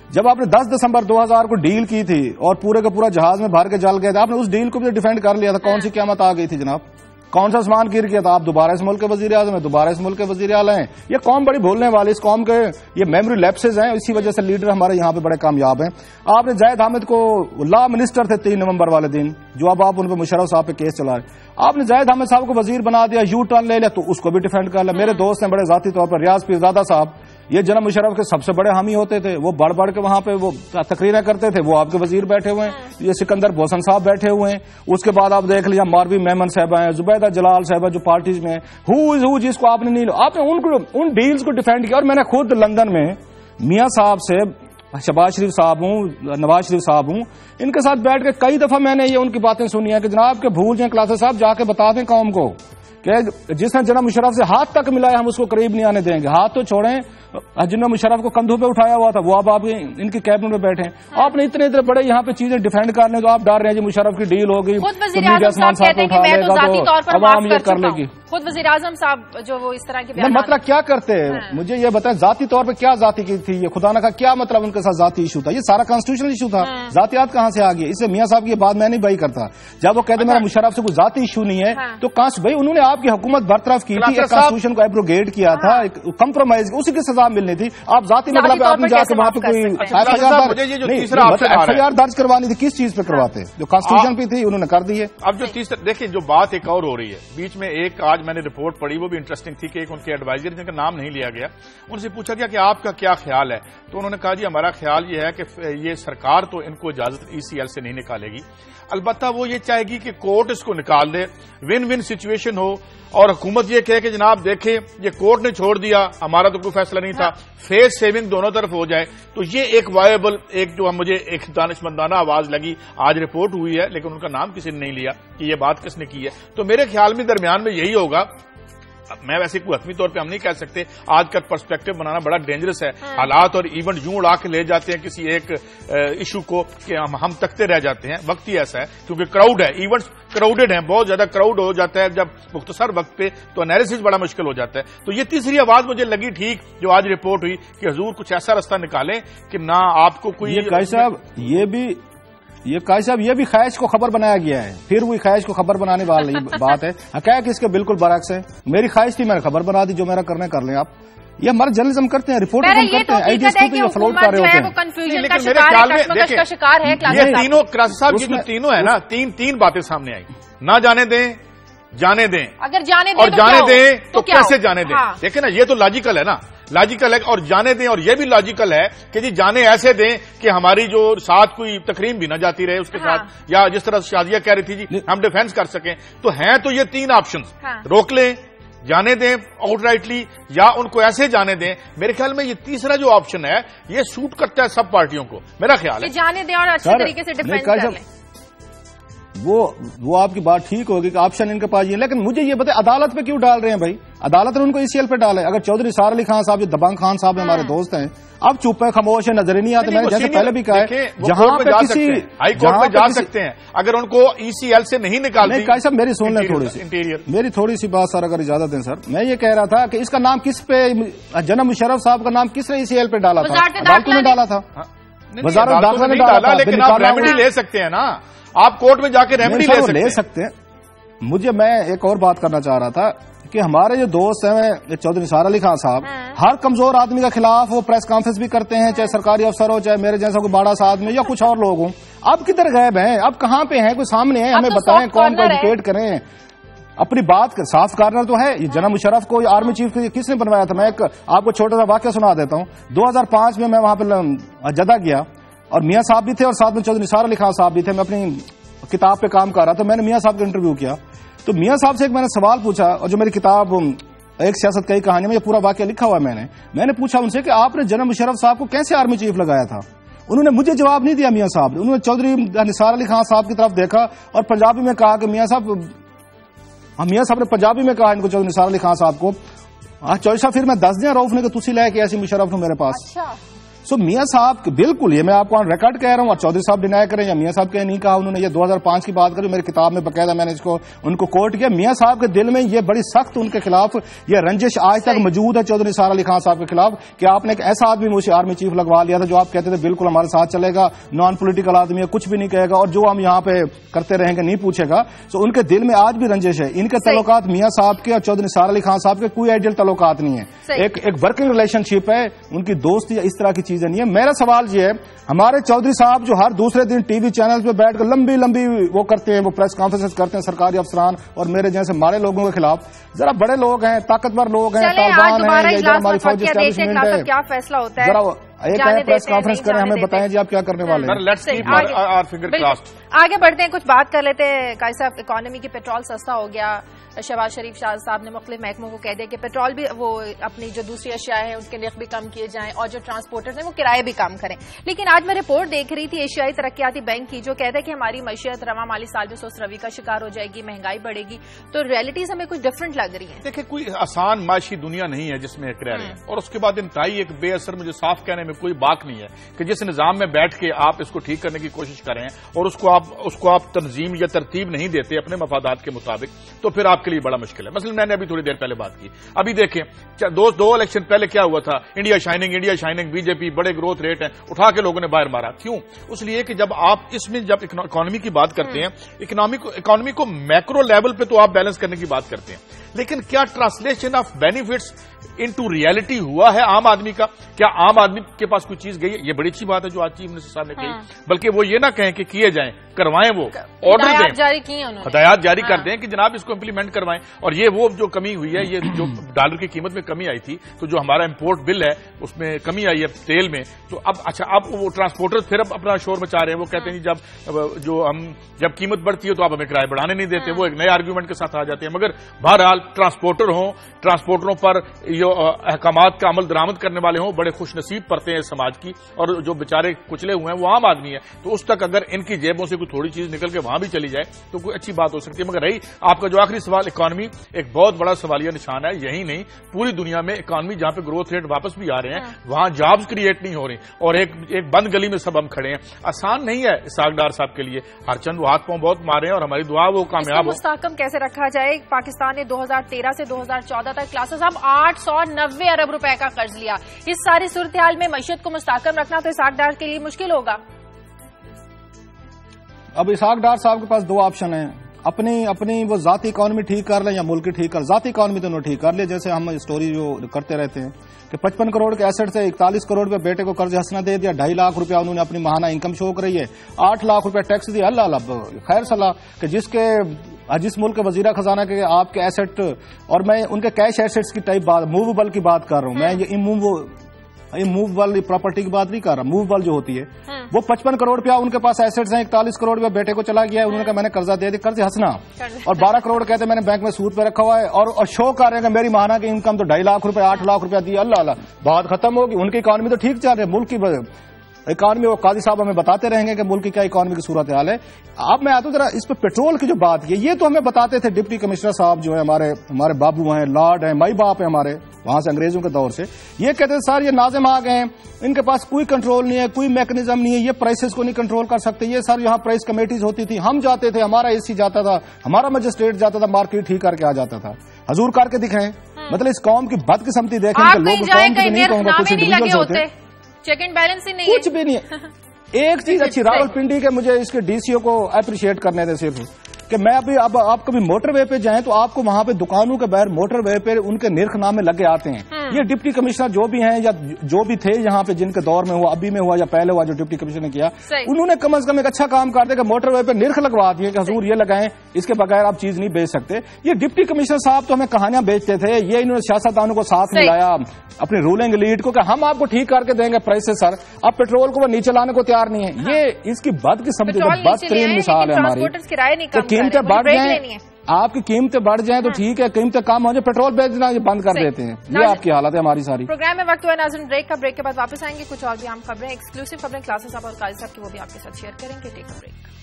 جب آپ نے 10 دسمبر 2000 کو ڈیل کی تھی اور پورے کا پورا جہاز میں بھر کے جل گئے تھے، آپ نے اس ڈیل کو بھی ڈیفینڈ کر لیا تھا، کون سی قیامت آ گئی تھی جناب؟ کون سا آسمان گر گیا تھا؟ آپ دوبارہ اس ملک کے وزیر اعظم ہیں، دوبارہ اس ملک کے وزیر اعلیٰ ہیں، یہ قوم بڑی بھولنے والی، اس قوم کے یہ میموری لیپسز ہیں، اسی وجہ سے لیڈر ہمارے یہاں پہ بڑے کامیاب ہیں۔ آپ نے زاہد حامد کو لا منسٹر تھے 3 نومبر والے دن، جو اب آپ ان پہ مشرف صاحب پہ کیس چلا رہے، آپ نے زاہد حامد صاحب کو وزیر بنا دیا، یو ٹرن لے لیا تو اس کو بھی ڈیفینڈ کر لیا۔ میرے دوست ہیں بڑے ذاتی طور پر ریاض پیرزادہ صاحب، یہ جناب مشرف کے سب سے بڑے حامی ہوتے تھے، وہ بڑھ بڑھ کے وہاں پہ وہ تقریریں کرتے تھے، وہ آپ کے وزیر بیٹھے ہوئے ہیں، یہ سکندر بوسن صاحب بیٹھے ہوئے ہیں، اس کے بعد آپ دیکھ لیجیے ماروی میمن صاحبہ ہیں، زبیدہ جلال صاحبہ جو پارٹیز میں ہو جس کو آپ نے نہیں، آپ نے ان ڈیلز کو ڈیفینڈ کیا. اور میں نے خود لندن میں میاں صاحب سے، شہباز شریف صاحب ہوں، نواز شریف صاحب ہوں، ان کے ساتھ بیٹھ کے کئی دفعہ میں نے یہ ان کی باتیں سنی ہیں کہ جناب کہ بھول جائیں کلاسز صاحب، جا کے بتا دیں قوم کو کہ جس نے جناب مشرف سے ہاتھ تک ملایا ہم اس کو قریب نہیں آنے دیں گے. ہاتھ تو چھوڑیں، جنہوں مشرف کو کندھوں پہ اٹھایا ہوا تھا وہ اب آپ ان کی کیبنٹ میں بیٹھے ہیں. آپ نے اتنے بڑے یہاں پہ چیزیں ڈیفینڈ کرنے تو آپ ڈر رہے ہیں جی مشرف کی ڈیل ہوگی، عوام یہ کر لے گی. خود وزیر اعظم صاحب جو وہ اس طرح کے مطلب کیا کرتے ہیں مجھے یہ بتائیں، ذاتی طور پہ کیا ذاتی کی تھی یہ، خدا نہ کہا کیا مطلب ان کے ساتھ ذاتی ایشو تھا؟ یہ سارا کانسٹیٹیوشنل ایشو تھا، ذاتیات کہاں سے آ گئی؟ اس سے میاں صاحب کی یہ بات میں نہیں بھائی کرتا. جب وہ کہتے ہیں میرا مشرف سے کوئی ذاتی ایشو نہیں ہے تو بھائی انہوں نے آپ کی حکومت برطرف کی تھی، کانسٹیٹیوشن کو ایبروگیٹ کیا تھا، کمپرومائز، اسی کی سزا ملنی تھی. آپ ذاتی مطلب آپ نے جا کے وہاں پہ کوئی ایف آئی آر درج کروانی تھی، کس چیز پہ کرواتے؟ جو کانسٹیٹیوشن پہ تھی انہوں نے کر دی ہے. اب جو تیسرا دیکھیں جو بات ایک اور ہو رہی ہے بیچ میں، ایک آج میں نے رپورٹ پڑھی وہ بھی انٹرسٹنگ تھی کہ ایک ان کے ایڈوائزر جن کا نام نہیں لیا گیا، ان سے پوچھا گیا کہ آپ کا کیا خیال ہے، تو انہوں نے کہا جی ہمارا خیال یہ ہے کہ یہ سرکار تو ان کو اجازت ای سی ایل سے نہیں نکالے گی، البتہ وہ یہ چاہے گی کہ کورٹ اس کو نکال دے، ون ون سچویشن ہو، اور حکومت یہ کہے کہ جناب دیکھیں یہ کورٹ نے چھوڑ دیا، ہمارا تو کوئی فیصلہ نہیں تھا، فیس سیونگ دونوں طرف ہو جائے. تو یہ ایک وائبل، ایک جو مجھے ایک دانشمندانہ آواز لگی، آج رپورٹ ہوئی ہے لیکن ان کا نام کسی نے نہیں لیا کہ یہ بات کس نے کی ہے. تو میرے خیال میں درمیان میں یہی ہوگا. میں ویسے کوئی حتمی طور پہ ہم نہیں کہہ سکتے، آج کا پرسپیکٹو بنانا بڑا ڈینجرس ہے. حالات اور ایونٹ یوں اڑا کے لے جاتے ہیں کسی ایک ایشو کو کہ ہم تکتے رہ جاتے ہیں. وقت ہی ایسا ہے کیونکہ کراؤڈ ہے، ایونٹس کراؤڈڈ ہیں، بہت زیادہ کراؤڈ ہو جاتا ہے جب مختصر وقت پہ، تو انالیسس بڑا مشکل ہو جاتا ہے. تو یہ تیسری آواز مجھے لگی ٹھیک جو آج رپورٹ ہوئی کہ حضور کچھ ایسا رستہ نکالیں کہ نہ آپ کو کوئی قاضی صاحب یہ بھی خواہش کو خبر بنایا گیا ہے، پھر وہی خواہش کو خبر بنانے والی بات ہے. حقائق اس کے بالکل برعکس ہے. میری خواہش تھی میں نے خبر بنا دی، جو میرا کرنے کر لیں آپ. یہ ہمارے جرنلزم کرتے ہیں، رپورٹنگ کرتے ہیں، آئی ڈی ایس کو فلوٹ کر رہے ہوتے ہیں. لیکن میرے خیال میں یہ تینوں کراچی صاحب یہ جو تینوں ہے نا، تین باتیں سامنے آئی. نہ جانے دیں، جانے دیں، اگر جانے دیں اور جانے دیں تو کیسے جانے دیں. دیکھیں نا یہ تو لاجیکل ہے نا، لاجیکل ہے. اور جانے دیں، اور یہ بھی لاجیکل ہے کہ جی جانے ایسے دیں کہ ہماری جو ساتھ کوئی تقریم بھی نہ جاتی رہے اس کے ساتھ، یا جس طرح شازیہ کہہ رہی تھی جی ہم ڈیفینس کر سکیں. تو ہیں تو یہ تین آپشنز، روک لیں، جانے دیں آؤٹ رائٹلی، یا ان کو ایسے جانے دیں. میرے خیال میں یہ تیسرا جو آپشن ہے یہ سوٹ کرتا ہے سب پارٹیوں کو، میرا خیال ہے. جانے دیں اور اچھے طریقے سے ڈیفینس کر لیں. وہ آپ کی بات ٹھیک ہوگی کہ آپشن ان کے پاس یہ، لیکن مجھے یہ بتائیں عدالت پہ کیوں ڈال رہے ہیں بھائی؟ عدالت نے ان کو ای سی ایل پہ ڈالے. اگر چودھری سار علی خان صاحب، دبنگ خان صاحب ہمارے دوست ہیں، اب چپ ہے، خاموش ہے، نظر ہی نہیں آتے. میں نے جیسے پہلے بھی کہا ہے جہاں پہ کسی ہائی کورٹ میں جا سکتے ہیں اگر ان کو ای سی ایل سے نہیں نکالتے. قاضی صاحب میری سن لیں میری تھوڑی سی بات سر اگر اجازت دیں سر. میں یہ کہہ رہا تھا کہ اس کا نام کس پہ، جناب مشرف صاحب کا نام کس نے ای سی ایل پہ ڈالا تھا؟ عدالتوں نے ڈالا تھا، وزارت داخلہ نے ڈالا. لیکن آپ ریمیڈی لے سکتے ہیں نا، آپ کورٹ میں جا کے ریمیڈی لے سکتے ہیں. میں ایک اور بات کرنا چاہ رہا تھا کہ ہمارے جو دوست ہیں چودھری نثار علی خان صاحب، ہر کمزور آدمی کے خلاف وہ پریس کانفرنس بھی کرتے ہیں، چاہے سرکاری افسر ہو، چاہے میرے جیسا کوئی بڑا سا آدمی یا کچھ اور لوگ ہوں. اب کدھر غائب ہیں؟ اب کہاں پہ ہیں؟ کوئی سامنے ہیں؟ ہمیں بتائیں، قوم کو ایجوکیٹ کریں. اپنی بات صاف کارنر تو ہے. یہ جناب مشرف کو آرمی چیف کس نے بنوایا تھا؟ میں ایک آپ کو چھوٹا سا واقعہ سنا دیتا ہوں. 2005 میں وہاں پہ جدہ گیا اور میاں صاحب بھی تھے اور ساتھ میں چودھری نثار علی خان صاحب بھی تھے. میں اپنی کتاب پہ کام کر رہا تھا، میں نے میاں صاحب کا انٹرویو کیا. تو میاں صاحب سے ایک میں نے سوال پوچھا، اور جو میری کتاب ایک سیاست کئی کہانی میں یہ پورا واقعہ لکھا ہوا ہے. میں نے پوچھا ان سے کہ آپ نے جناب مشرف صاحب کو کیسے آرمی چیف لگایا تھا؟ انہوں نے مجھے جواب نہیں دیا. میاں صاحب انہوں نے چودھری نثار علی خان صاحب کی طرف دیکھا اور پنجابی میں کہا کہ میاں صاحب نے پنجابی میں کہا ان کو، چودھری نثار علی خان صاحب کو، چودھری صاحب پھر میں دس دیا روف نے کہ تسی لے کے ایسی مشرف نو میرے پاس. سو میاں صاحب بالکل، یہ میں آپ کو ریکارڈ کہہ رہا ہوں، اور چودھری صاحب ڈینائی کریں یا میاں صاحب کے نہیں کہا. انہوں نے یہ 2005 کی بات کری، میری کتاب میں باقاعدہ میں نے اس کو ان کو کوٹ کیا. میاں صاحب کے دل میں یہ بڑی سخت ان کے خلاف یہ رنجش آج تک موجود ہے چودھری نثار علی خان صاحب کے خلاف کہ آپ نے ایک ایسا آدمی مجھے آرمی چیف لگوا لیا تھا جو آپ کہتے تھے بالکل ہمارے ساتھ چلے گا، نان پولیٹیکل آدمی ہے، کچھ بھی نہیں کہے گا، اور جو ہم یہاں پہ کرتے رہیں گے نہیں پوچھے گا. سو ان کے دل میں آج بھی رنجش ہے. ان کے تعلقات میاں صاحب کے اور چودھری نثار علی خان صاحب کے کوئی آئیڈیل تعلقات نہیں ہے. ایک ورکنگ ریلیشن شپ ہے ان کی، دوستی اس طرح کی چیز چیزیں نہیں ہے. میرا سوال یہ ہے, ہمارے چودھری صاحب جو ہر دوسرے دن ٹی وی چینل پہ بیٹھ کر لمبی لمبی وہ کرتے ہیں, وہ پریس کانفرنس کرتے ہیں سرکاری افسران اور میرے جیسے مارے لوگوں کے خلاف, ذرا بڑے لوگ ہیں, طاقتور لوگ ہیں, طالبان ہیں, یا ادھر ہماری فوجی اسٹیبلشمنٹ ہے, کیا فیصلہ ہوتا ہے, ذرا ایک ہے پریس کانفرنس کریں, ہمیں بتائیں جی آپ کیا کرنے والے ہیں. آگے بڑھتے ہیں, کچھ بات کر لیتے ہیں. قاضی صاحب, اکانومی کی پیٹرول سستا ہو گیا, شہباز شریف شاہ صاحب نے مختلف محکموں کو کہہ دیا کہ پیٹرول بھی وہ اپنی جو دوسری اشیاء ہیں اس کے نرخ بھی کم کیے جائیں اور جو ٹرانسپورٹرز ہیں وہ کرائے بھی کم کریں. لیکن آج میں رپورٹ دیکھ رہی تھی ایشیائی ترقیاتی بینک کی, جو کہتا ہے کہ ہماری معیشت رواں مالی سال میں سست روی کا شکار ہو جائے گی, مہنگائی بڑھے گی. تو ریئلٹیز ہمیں کچھ ڈفرنٹ لگ رہی ہیں. دیکھیں, کوئی آسان معاشی دنیا نہیں ہے جس میں ایک رہ رہے ہیں, اور اس کے بعد انتہائی ایک بے اثر, مجھے صاف کہنے میں کوئی باک نہیں ہے کہ جس نظام میں بیٹھ کے آپ اس کو ٹھیک کرنے کی کوشش کریں اور اس کو آپ تنظیم یا ترتیب نہیں دیتے اپنے مفادات کے مطابق, تو پھر آپ کے لیے بڑا مشکل ہے. مثلا میں نے ابھی تھوڑی دیر پہلے بات کی, ابھی دیکھیں دو الیکشن پہلے کیا ہوا تھا, انڈیا شائننگ بی جے پی بڑے گروتھ ریٹ ہیں, اٹھا کے لوگوں نے باہر مارا. کیوں؟ اس لیے کہ جب آپ اس میں جب اکانومی کی بات کرتے ہیں, اکانومی کو میکرو لیول پہ تو آپ بیلنس کرنے کی بات کرتے ہیں, لیکن کیا translation of benefits into reality ہوا ہے عام آدمی کا؟ کیا عام آدمی کے پاس کوئی چیز گئی ہے؟ یہ بڑی اچھی بات ہے جو آج چیف منسٹر صاحب نے کہی, بلکہ وہ یہ نہ کہیں کہ کیے جائیں, کروائیں, وہ آرڈر دیں, ہدایات جاری کر دیں کہ جناب اس کو امپلیمنٹ کروائیں. اور یہ وہ جو کمی ہوئی ہے, یہ جو ڈالر کی قیمت میں کمی آئی تھی, تو جو ہمارا امپورٹ بل ہے اس میں کمی آئی ہے تیل میں, تو اب وہ ٹرانسپورٹر پھر اب اپنا شور مچا رہے ہیں. وہ کہتے ہیں جب قیمت بڑھتی ہے تو آپ ہمیں کرایہ بڑھانے نہیں دیتے, وہ ایک نئے آرگیومنٹ کے ساتھ آ جاتے ہیں. مگر بہرحال ٹرانسپورٹروں پر احکامات کا عمل درآمد کرنے والے ہوں, بڑے خوش نصیب پڑتے ہیں سماج کی, اور جو بیچارے کچلے ہوئے ہیں وہ عام آدمی ہے, تو اس تک اگر ان کی جیبوں سے کوئی تھوڑی چیز نکل کے وہاں بھی چلی جائے تو کوئی اچھی بات ہو سکتی ہے. مگر رہی آپ کا جو آخری سوال, اکانومی ایک بہت بڑا سوالیہ نشان ہے. یہی نہیں, پوری دنیا میں اکانومی جہاں پہ گروتھ ریٹ واپس بھی آ رہے ہیں, وہاں جابز کریٹ نہیں ہو رہی, اور ایک بند گلی میں سب ہم کھڑے ہیں. آسان نہیں ہے اسحاق ڈار صاحب کے لیے, ہر چند وہ ہاتھ پاؤں بہت مارے ہیں, اور ہماری دعا وہ کامیاب ہو. مستحکم کیسے رکھا جائے؟ پاکستان نے 2013 سے 2014 تک کلاسز اب 890 ارب روپے کا قرض لیا. اس ساری صورتحال میں معیشت کو مستحکم رکھنا تو اسحاق ڈار کے لیے مشکل ہوگا. اب اسحاق ڈار صاحب کے پاس دو آپشن ہیں, اپنی وہ ذاتی اکانومی ٹھیک کر لیں یا ملک ٹھیک کر. ذاتی اکانومی تو انہوں نے ٹھیک کر لیا, جیسے ہم اسٹوری جو کرتے رہتے ہیں کہ 55 کروڑ کے ایسٹ سے 41 کروڑ روپے بیٹے کو قرض حسنہ دے دیا, 2.5 لاکھ روپیہ انہوں نے اپنی ماہانہ انکم شو کر رہی ہے, 8 لاکھ روپے ٹیکس دیا. اللہ خیر صلاح کہ جس ملک کے وزیر خزانہ کے آپ کے ایسٹ, اور میں ان کے کیش ایسٹس کی ٹائپ بات, موویبل کی بات کر رہا ہوں, میں یہ موویبل پراپرٹی کی بات نہیں کر رہا, موویبل جو ہوتی ہے وہ 55 کروڑ روپیہ ان کے پاس ایسٹس ہیں, 41 کروڑ روپیہ بیٹے کو چلا گیا ہے, انہوں نے کہا میں نے قرضہ دے دیا, قرض ہنسنا, اور 12 کروڑ کہتے ہیں میں نے بینک میں سود پہ رکھا ہوا ہے, اور شو کر رہے ہیں کہ میری ماہانہ کی انکم تو 2.5 لاکھ روپے 8 لاکھ روپیہ دی. اللہ بات ختم ہوگی. ان کی اکانومی تو ٹھیک چل رہی ہے, ملک کی اکانومی, وہ قاضی صاحب ہمیں بتاتے رہیں گے کہ ملک کی کیا اکانومی کی صورتحال ہے. اب میں آتا ہوں ذرا اس پہ پیٹرول کی جو بات کی, یہ تو ہمیں بتاتے تھے ڈپٹی کمشنر صاحب جو ہے ہمارے بابو ہیں, لارڈ ہیں, مائی باپ ہیں ہمارے وہاں سے انگریزوں کے دور سے. یہ کہتے ہیں سر یہ ناظم آ گئے ہیں, ان کے پاس کوئی کنٹرول نہیں ہے, کوئی میکنزم نہیں ہے, یہ پرائسز کو نہیں کنٹرول کر سکتے. یہ سر یہاں پرائس کمیٹیز ہوتی تھی, ہم جاتے تھے, ہمارا اے سی جاتا تھا, ہمارا مجسٹریٹ جاتا تھا, مارکیٹ ٹھیک کر کے آ جاتا تھا. حضور کر کے دکھائیں. مطلب اس قوم کی بدقسمتی دیکھیں کہ لوگ قوم کی نہیں کہوں گا, کچھ انڈیویجولز ہوتے ہیں, چیک اینڈ بیلنس ہی نہیں ہے, کچھ بھی نہیں ہے. ایک چیز اچھی راول پنڈی کے, مجھے اس کے ڈی سی او کو اپریشیٹ کرنے دیں صرف, کہ میں ابھی اب آپ کبھی موٹر وے پہ جائیں تو آپ کو وہاں پہ دکانوں کے باہر موٹر وے پہ ان کے نرخ نامے لگے آتے ہیں. یہ ڈپٹی کمشنر جو بھی ہیں یا جو بھی تھے یہاں پہ, جن کے دور میں ہوا, ابھی میں ہوا یا پہلے ہوا, جو ڈپٹی کمشنر نے کیا, انہوں نے کم از کم ایک اچھا کام کر دیا کہ موٹر وے پہ نرخ لگوا دیے کہ حضور یہ لگائیں, اس کے بغیر آپ چیز نہیں بیچ سکتے. یہ ڈپٹی کمشنر صاحب تو ہمیں کہانیاں بیچتے تھے, یہ انہوں نے سیاستدانوں کو ساتھ ملایا, اپنی رولنگ لیڈ کو کہ ہم آپ کو ٹھیک کر کے دیں گے پرائسز. سر اب پیٹرول کو وہ نیچے لانے کو تیار نہیں ہے. یہ اس کی بدقسمتی بدترین مثال ہے ہماری. تو قیمتیں بڑھ جائیں, آپ کی قیمتیں بڑھ جائیں تو ٹھیک ہے, قیمتیں کم ہو جائیں, پیٹرول بیچنا یہ بند کر دیتے ہیں. یہ آپ کی حالت ہے ہماری ساری. پروگرام میں وقت ہوا ناظرین بریک کا, بریک کے بعد واپس آئیں گے. کچھ اور بھی اہم خبریں, ایکسکلوسیو خبریں کلاسز صاحب اور قاضی صاحب کی, وہ بھی آپ کے ساتھ شیئر کریں گے. ٹیک اے بریک.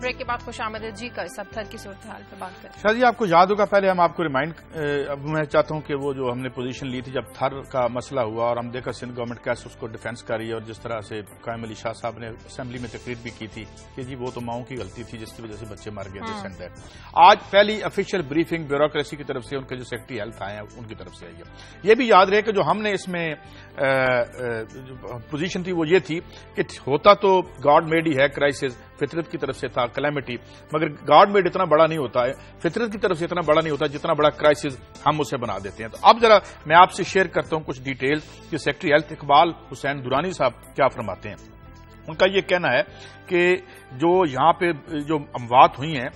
بریک کے بعد خوش آمدید جی کا اس ابتر کی صورتحال پہ بات کریں. شاہ جی آپ کو یاد ہوگا، پہلے ہم آپ کو میں چاہتا ہوں کہ وہ جو ہم نے پوزیشن لی تھی جب تھر کا مسئلہ ہوا اور ہم دیکھا سندھ گورنمنٹ کیسے اس کو ڈیفینس کر رہی ہے، اور جس طرح سے قائم علی شاہ صاحب نے اسمبلی میں تقریر بھی کی تھی کہ جی وہ تو ماؤں کی غلطی تھی جس کی وجہ سے بچے مر گئے. آج پہلی افیشیل بریفنگ بیوروکریسی کی طرف سے ان کے جو سیکرٹری ہیلتھ آئے ہیں ان کی طرف سے آئی ہے. یہ بھی یاد رہے کہ جو ہم نے اس میں پوزیشن تھی وہ یہ تھی کہ ہوتا تو گاڈ میڈ ہی ہے کرائسس، فطرت کی طرف سے تھا کلیمٹی، مگر گاڈ میڈ اتنا بڑا نہیں ہوتا ہے، فطرت کی طرف سے اتنا بڑا نہیں ہوتا جتنا بڑا کرائسس ہم اسے بنا دیتے ہیں. تو اب ذرا میں آپ سے شیئر کرتا ہوں کچھ ڈیٹیل کہ سیکرٹری ہیلتھ اقبال حسین درانی صاحب کیا فرماتے ہیں. ان کا یہ کہنا ہے کہ جو یہاں پہ جو اموات ہوئی ہیں،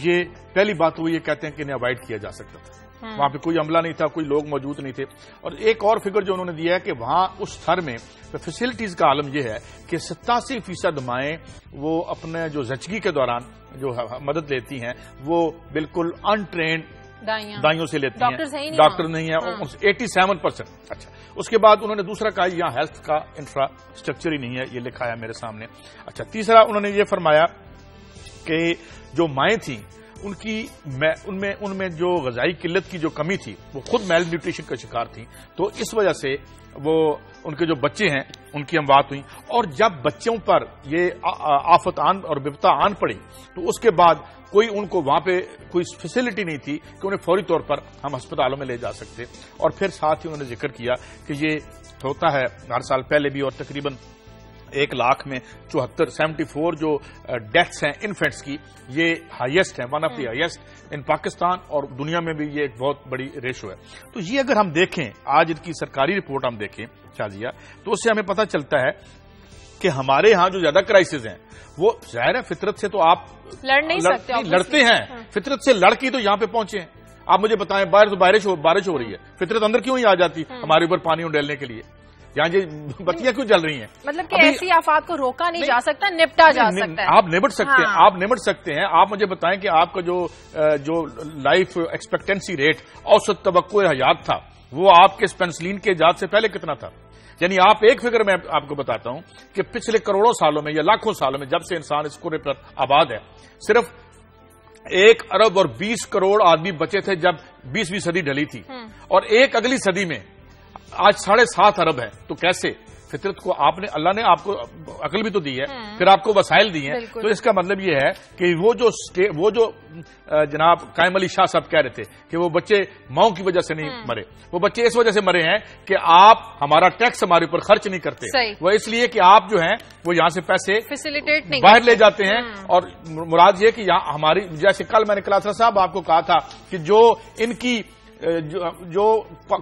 یہ پہلی بات وہ یہ کہتے ہیں کہ انہیں اوائڈ کیا جا سکتا تھا، وہاں پہ کوئی عملہ نہیں تھا، کوئی لوگ موجود نہیں تھے. اور ایک اور فگر جو انہوں نے دیا ہے کہ وہاں اس تھر میں فیسلٹیز کا عالم یہ ہے کہ 87% مائیں وہ اپنے جو زچگی کے دوران جو مدد لیتی ہیں وہ بالکل انٹرینڈ دائیوں سے لیتی ہیں، ڈاکٹر نہیں ہے. 87%. اچھا، اس کے بعد انہوں نے دوسرا کہا یہاں ہیلتھ کا انفراسٹرکچر ہی نہیں ہے، یہ لکھا ہے میرے سامنے. اچھا، تیسرا انہوں نے یہ فرمایا کہ جو مائیں تھیں ان میں جو غذائی قلت کی جو کمی تھی وہ خود میل نیوٹریشن کا شکار تھیں، تو اس وجہ سے وہ ان کے جو بچے ہیں ان کی اموات ہوئی. اور جب بچوں پر یہ آفت اور بپتا آن پڑی تو اس کے بعد کوئی ان کو وہاں پہ کوئی فیسلٹی نہیں تھی کہ انہیں فوری طور پر ہم ہسپتالوں میں لے جا سکتے. اور پھر ساتھ ہی انہوں نے ذکر کیا کہ یہ ہوتا ہے ہر سال پہلے بھی، اور تقریباً 1 لاکھ میں 74 جو ڈیتھس ہیں انفینٹس کی، یہ ہائیسٹ ہیں، ون آف دی ہائیسٹ ان پاکستان، اور دنیا میں بھی یہ ایک بہت بڑی ریشو ہے. تو یہ اگر ہم دیکھیں آج ان کی سرکاری رپورٹ ہم دیکھیں شازیہ، تو اس سے ہمیں پتہ چلتا ہے کہ ہمارے ہاں جو زیادہ کرائسس ہیں وہ ظاہر ہے فطرت سے تو آپ لڑتے ہیں، فطرت سے لڑ کے تو یہاں پہ پہنچے ہیں. آپ مجھے بتائیں باہر تو بارش ہو رہی ہے، فطرت اندر کیوں ہی آ جاتی ہمارے اوپر پانی ڈالنے کے لیے؟ یہاں یہ بتیاں کیوں جل رہی ہیں؟ مطلب کہ ایسی آفات کو روکا نہیں جا سکتا، نپٹا جا سکتا ہے. آپ نمٹ سکتے ہیں. آپ مجھے بتائیں کہ آپ کا جو لائف ایکسپیکٹنسی ریٹ اوسط توقع حیات تھا وہ آپ کے پینسلین کے ایجاد سے پہلے کتنا تھا؟ یعنی آپ ایک فگر میں آپ کو بتاتا ہوں کہ پچھلے کروڑوں سالوں میں یا لاکھوں سالوں میں جب سے انسان اس کرے پر آباد ہے، صرف 1 ارب اور 20 کروڑ آدمی بچے تھے جب 20ویں صدی ڈلی تھی، اور ایک اگلی صدی میں آج 7.5 ارب ہے. تو کیسے؟ فطرت کو اللہ نے آپ کو عقل بھی تو دی ہے، پھر آپ کو وسائل دی ہیں. تو اس کا مطلب یہ ہے کہ وہ جو جناب قائم علی شاہ صاحب کہہ رہے تھے کہ وہ بچے ماؤں کی وجہ سے نہیں مرے، وہ بچے اس وجہ سے مرے ہیں کہ آپ ہمارا ٹیکس ہمارے اوپر خرچ نہیں کرتے. وہ اس لیے کہ آپ جو ہیں وہ یہاں سے پیسے باہر لے جاتے ہیں. اور مراد یہ کہ یہاں ہماری، جیسے کل میں نے کلاسرا صاحب آپ کو کہا تھا کہ جو ان کی جو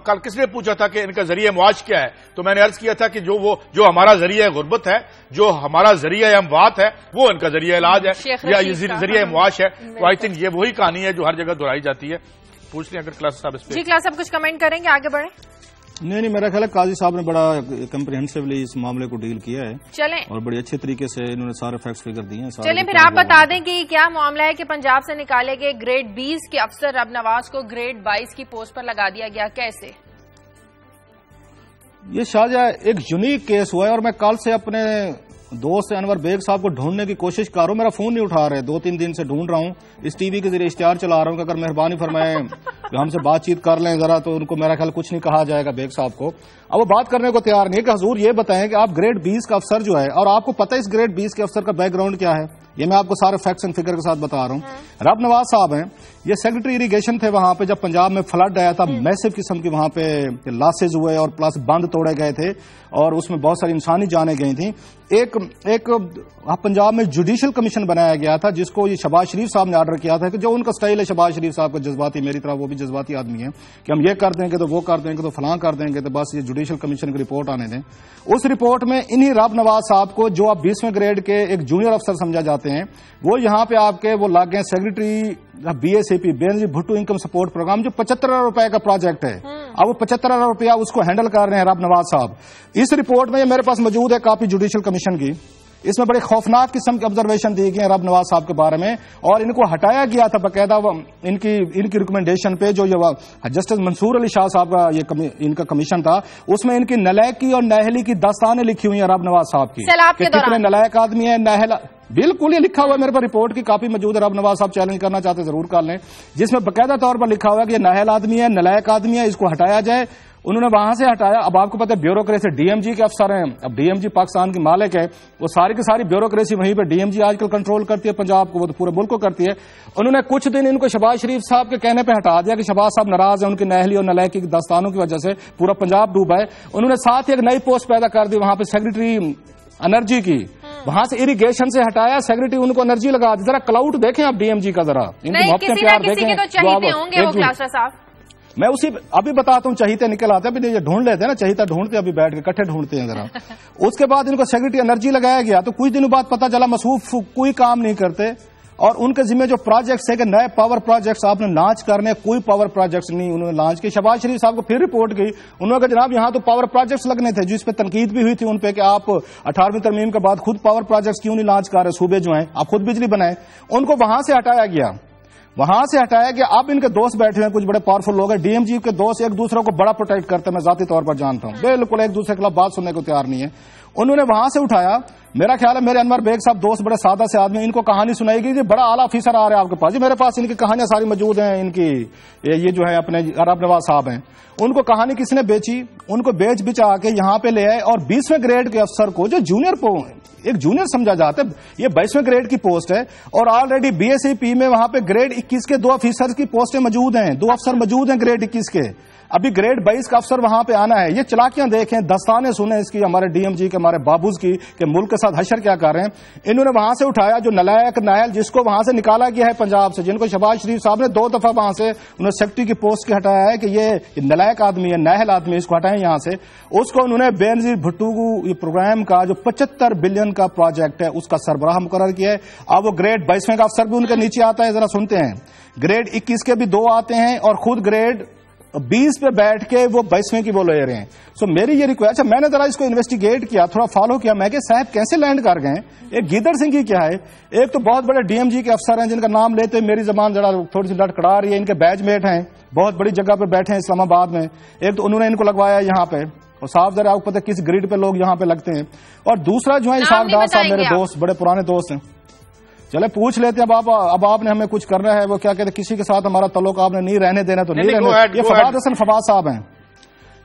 کل کس نے پوچھا تھا کہ ان کا ذریعہ معاش کیا ہے، تو میں نے عرض کیا تھا کہ جو ہمارا ذریعہ غربت ہے، جو ہمارا ذریعہ اموات ہے، وہ ان کا ذریعہ علاج ہے یا ذریعہ معاش ہے. تو آئی تھنک یہ وہی کہانی ہے جو ہر جگہ دہرائی جاتی ہے. پوچھ لیں اگر کلاس صاحب اس پہ. جی کلاس صاحب کچھ کمنٹ کریں گے، آگے بڑھیں. نہیں میرا خیال ہے قاضی صاحب نے بڑا کمپریہنسولی اس معاملے کو ڈیل کیا ہے، چلیں، اور بڑے اچھے طریقے سے انہوں نے سارے فیکٹس فگر دیے ہیں. چلیں پھر آپ بتا دیں کہ کیا معاملہ ہے کہ پنجاب سے نکالے گئے گریڈ 20 کے افسر رب نواز کو گریڈ 22 کی پوسٹ پر لگا دیا گیا، کیسے؟ یہ شاہجہاں ایک یونیک کیس ہوا ہے، اور میں کل سے اپنے دوست انور بیگ صاحب کو ڈھونڈنے کی کوشش کر رہا ہوں. میرا فون نہیں اٹھا رہے، 2-3 دن سے ڈھونڈ رہا ہوں. اس ٹی وی کے ذریعے اشتہار چلا رہا ہوں کہ اگر مہربانی فرمائیں ہم سے بات چیت کر لیں ذرا، تو ان کو میرا خیال کچھ نہیں کہا جائے گا بیگ صاحب کو. اب وہ بات کرنے کو تیار نہیں کہ حضور یہ بتائیں کہ آپ گریڈ 20 کا افسر جو ہے، اور آپ کو پتہ ہے اس گریڈ 20 کے افسر کا بیک گراؤنڈ کیا ہے؟ یہ میں آپ کو سارے فیکٹس اینڈ فگر کے ساتھ بتا رہا ہوں. رب نواز صاحب ہیں، یہ سیکرٹری اریگیشن تھے وہاں پہ جب پنجاب میں فلڈ آیا تھا. میسو قسم کے وہاں پہ لاسز ہوئے اور پلس بند توڑے گئے تھے، اور اس میں بہت ساری انسانی جانیں گئی تھیں. ایک پنجاب میں جوڈیشل کمیشن بنایا گیا تھا جس کو یہ شہباز شریف صاحب نے آرڈر کیا تھا کہ جو ان کا سٹائل ہے شہباز شریف صاحب کا جذباتی، میری طرح وہ بھی جذباتی آدمی ہیں کہ ہم یہ کر دیں گے تو وہ کر دیں گے تو فلاں کر دیں گے، تو بس یہ جوڈیشل کمیشن کی رپورٹ آنے دیں. اس رپورٹ میں انہی رب نواز صاحب کو جو آپ 20ویں گریڈ کے ایک جونیئر افسر سمجھا جاتے ہیں، وہ یہاں پہ آپ کے وہ لاگ گئے secretary BSAP Benazir Bhutto income support programme, جو 75 ارب روپے کا پروجیکٹ ہے. اب وہ 75 ارب روپیہ اس کو ہینڈل کر رہے ہیں رب نواز صاحب. اس رپورٹ میں یہ میرے پاس موجود ہے کاپی جوڈیشل کمیشن کی. اس میں بڑے خوفناک قسم کی آبزرویشن دی گئی عرب نواز صاحب کے بارے میں، اور ان کو ہٹایا گیا تھا باقاعدہ ان کی ریکمنڈیشن پہ. جو جسٹس منصور علی شاہ صاحب کا ان کا کمیشن تھا، اس میں ان کی نلائکی اور نااہلی کی داستانیں لکھی ہوئی ہیں عرب نواز صاحب کی، کہ کتنے نلائق آدمی ہیں، نااہل. بالکل یہ لکھا ہوا ہے میرے پاس، رپورٹ کی کاپی موجود ہے. عرب نواز صاحب چیلنج کرنا چاہتے ضرور کر لیں، جس میں باقاعدہ طور پر لکھا ہوا ہے کہ یہ نااہل آدمی ہے، نلائق آدمی ہے، اس کو ہٹایا جائے. انہوں نے وہاں سے ہٹایا. اب آپ کو پتہ ہے بیوروکریسی ڈی ایم جی کے افسر ہیں، اب ڈی ایم جی پاکستان کی مالک ہے، وہ ساری کی ساری بیوروکریسی وہیں پہ ڈی ایم جی آج کل کنٹرول کرتی ہے پنجاب کو، وہ تو پورے ملک کو کرتی ہے. انہوں نے کچھ دن ان کو شہباز شریف صاحب کے کہنے پہ ہٹا دیا کہ شہباز صاحب ناراض ہیں ان کی نااہلی اور نلائکی کی داستانوں کی وجہ سے پورا پنجاب ڈوبا ہے. انہوں نے ساتھ ہی ایک نئی پوسٹ پیدا کر دی وہاں پہ سیکرٹری انرجی کی، وہاں سے اریگیشن سے ہٹایا، سیکرٹری ان کو انرجی لگا دی. ذرا کلاؤڈ دیکھیں آپ ڈی ایم جی کا، ذرا ان کی محبتیں پیار دیکھیں. میں اسی ابھی بتاتا ہوں، چہیتے نکل آتے ہیں، یہ ڈھونڈ لیتے ہیں نا، چہیتا ڈھونڈتے ابھی بیٹھ کے کٹھے ڈھونڈتے ہیں ذرا. اس کے بعد ان کو سیکرٹری انرجی لگایا گیا، تو کچھ دنوں بعد پتا چلا مصروف کوئی کام نہیں کرتے، اور ان کے ذمہ جو پروجیکٹس ہے کہ نئے پاور پروجیکٹس آپ نے لانچ کرنے، کوئی پاور پروجیکٹس نہیں انہوں نے لانچ کی. شہباز شریف صاحب کو پھر رپورٹ کی، انہوں نے کہا جناب یہاں تو پاور پروجیکٹس لگنے تھے، جس پہ تنقید بھی ہوئی تھی ان پہ کہ آپ 18ویں ترمیم کے بعد خود پاور پروجیکٹس کیوں نہیں لانچ کر رہے، صوبے جو ہیں آپ خود بجلی بنائیں. ان کو وہاں سے ہٹایا گیا. وہاں سے ہٹایا کہ اب ان کے دوست بیٹھے ہیں، کچھ بڑے پاورفل لوگ ہیں. ڈی ایم جی کے دوست ایک دوسرے کو بڑا پروٹیکٹ کرتے ہیں، میں ذاتی طور پر جانتا ہوں، بالکل ایک دوسرے کے خلاف بات سننے کو تیار نہیں ہے. انہوں نے وہاں سے اٹھایا. میرا خیال ہے میرے انور بیگ صاحب دوست بڑے سادہ سے آدمی، ان کو کہانی سنائی گئی کہ بڑا اعلیٰ آفیسر آ رہا ہے آپ کے پاس. میرے پاس ان کی کہانیاں ساری موجود ہیں. ان کی یہ جو ہے اپنے عرب نواز صاحب ہیں، ان کو کہانی کس نے بیچی، ان کو بیچ بچا کے یہاں پہ لے آئے، اور 20ویں گریڈ کے افسر کو جو ایک جونیئر سمجھا جاتا ہے، یہ 22ویں گریڈ کی پوسٹ ہے، اور آلریڈی بی ایس ای پی میں وہاں پہ گریڈ 21 کے 2 آفیسر کی پوسٹیں موجود ہیں، 2 افسر موجود ہیں گریڈ 21 کے. ابھی گریڈ 22 کا افسر وہاں پہ آنا ہے. یہ چلاکیاں دیکھیں، دستانیں سنیں اس کی ہمارے ڈی ایم جی کے، ہمارے بابوز کی، کہ ملک کے ساتھ حشر کیا کر رہے ہیں. انہوں نے وہاں سے اٹھایا جو نلائق نااہل جس کو وہاں سے نکالا گیا ہے پنجاب سے، جن کو شہباز شریف صاحب نے 2 دفعہ وہاں سے انہوں نے سیکرٹری کی پوسٹ کی ہٹایا ہے کہ یہ نلائق آدمی ہے، نااہل آدمی ہے، اس کو ہٹائیں یہاں سے. اس کو انہوں نے بینظیر بھٹو یہ پروگرام کا جو 75 بلین کا پروجیکٹ ہے اس کا سربراہ مقرر کیا ہے. اب وہ گریڈ 22ویں کا افسر بھی ان کے نیچے آتا ہے. ذرا سنتے ہیں، گریڈ 21 کے بھی 2 آتے ہیں، اور خود گریڈ 20 پہ بیٹھ کے وہ 22ویں کی وہ لے رہے ہیں. سو میری یہ ریکویسٹ ہے، میں نے ذرا اس کو انویسٹیگیٹ کیا، تھوڑا فالو کیا، میں کہ صاحب کیسے لینڈ کر گئے. ایک گیدر سنگھ کی کیا ہے، ایک تو بہت بڑے ڈی ایم جی کے افسر ہیں جن کا نام لیتے میری زبان ذرا تھوڑی سی لڑکڑا رہی ہے. ان کے بیچ میٹ ہیں، بہت بڑی جگہ پہ بیٹھے ہیں اسلام آباد میں. ایک تو انہوں نے ان کو لگوایا یہاں پہ، اور صاف ذرا آپ کو پتہ کس گریڈ پہ لوگ یہاں پہ لگتے ہیں. اور دوسرا جو ہے اسحاق ڈار صاحب میرے دوست، بڑے پرانے دوست ہیں. چلے پوچھ لیتے ہیں. اب آپ نے ہمیں کچھ کرنا ہے، وہ کیا کہتے ہیں کسی کے ساتھ ہمارا تعلق آپ نے نہیں رہنے دینا تو نہیں رہنے. یہ فواد حسن فواد صاحب ہیں،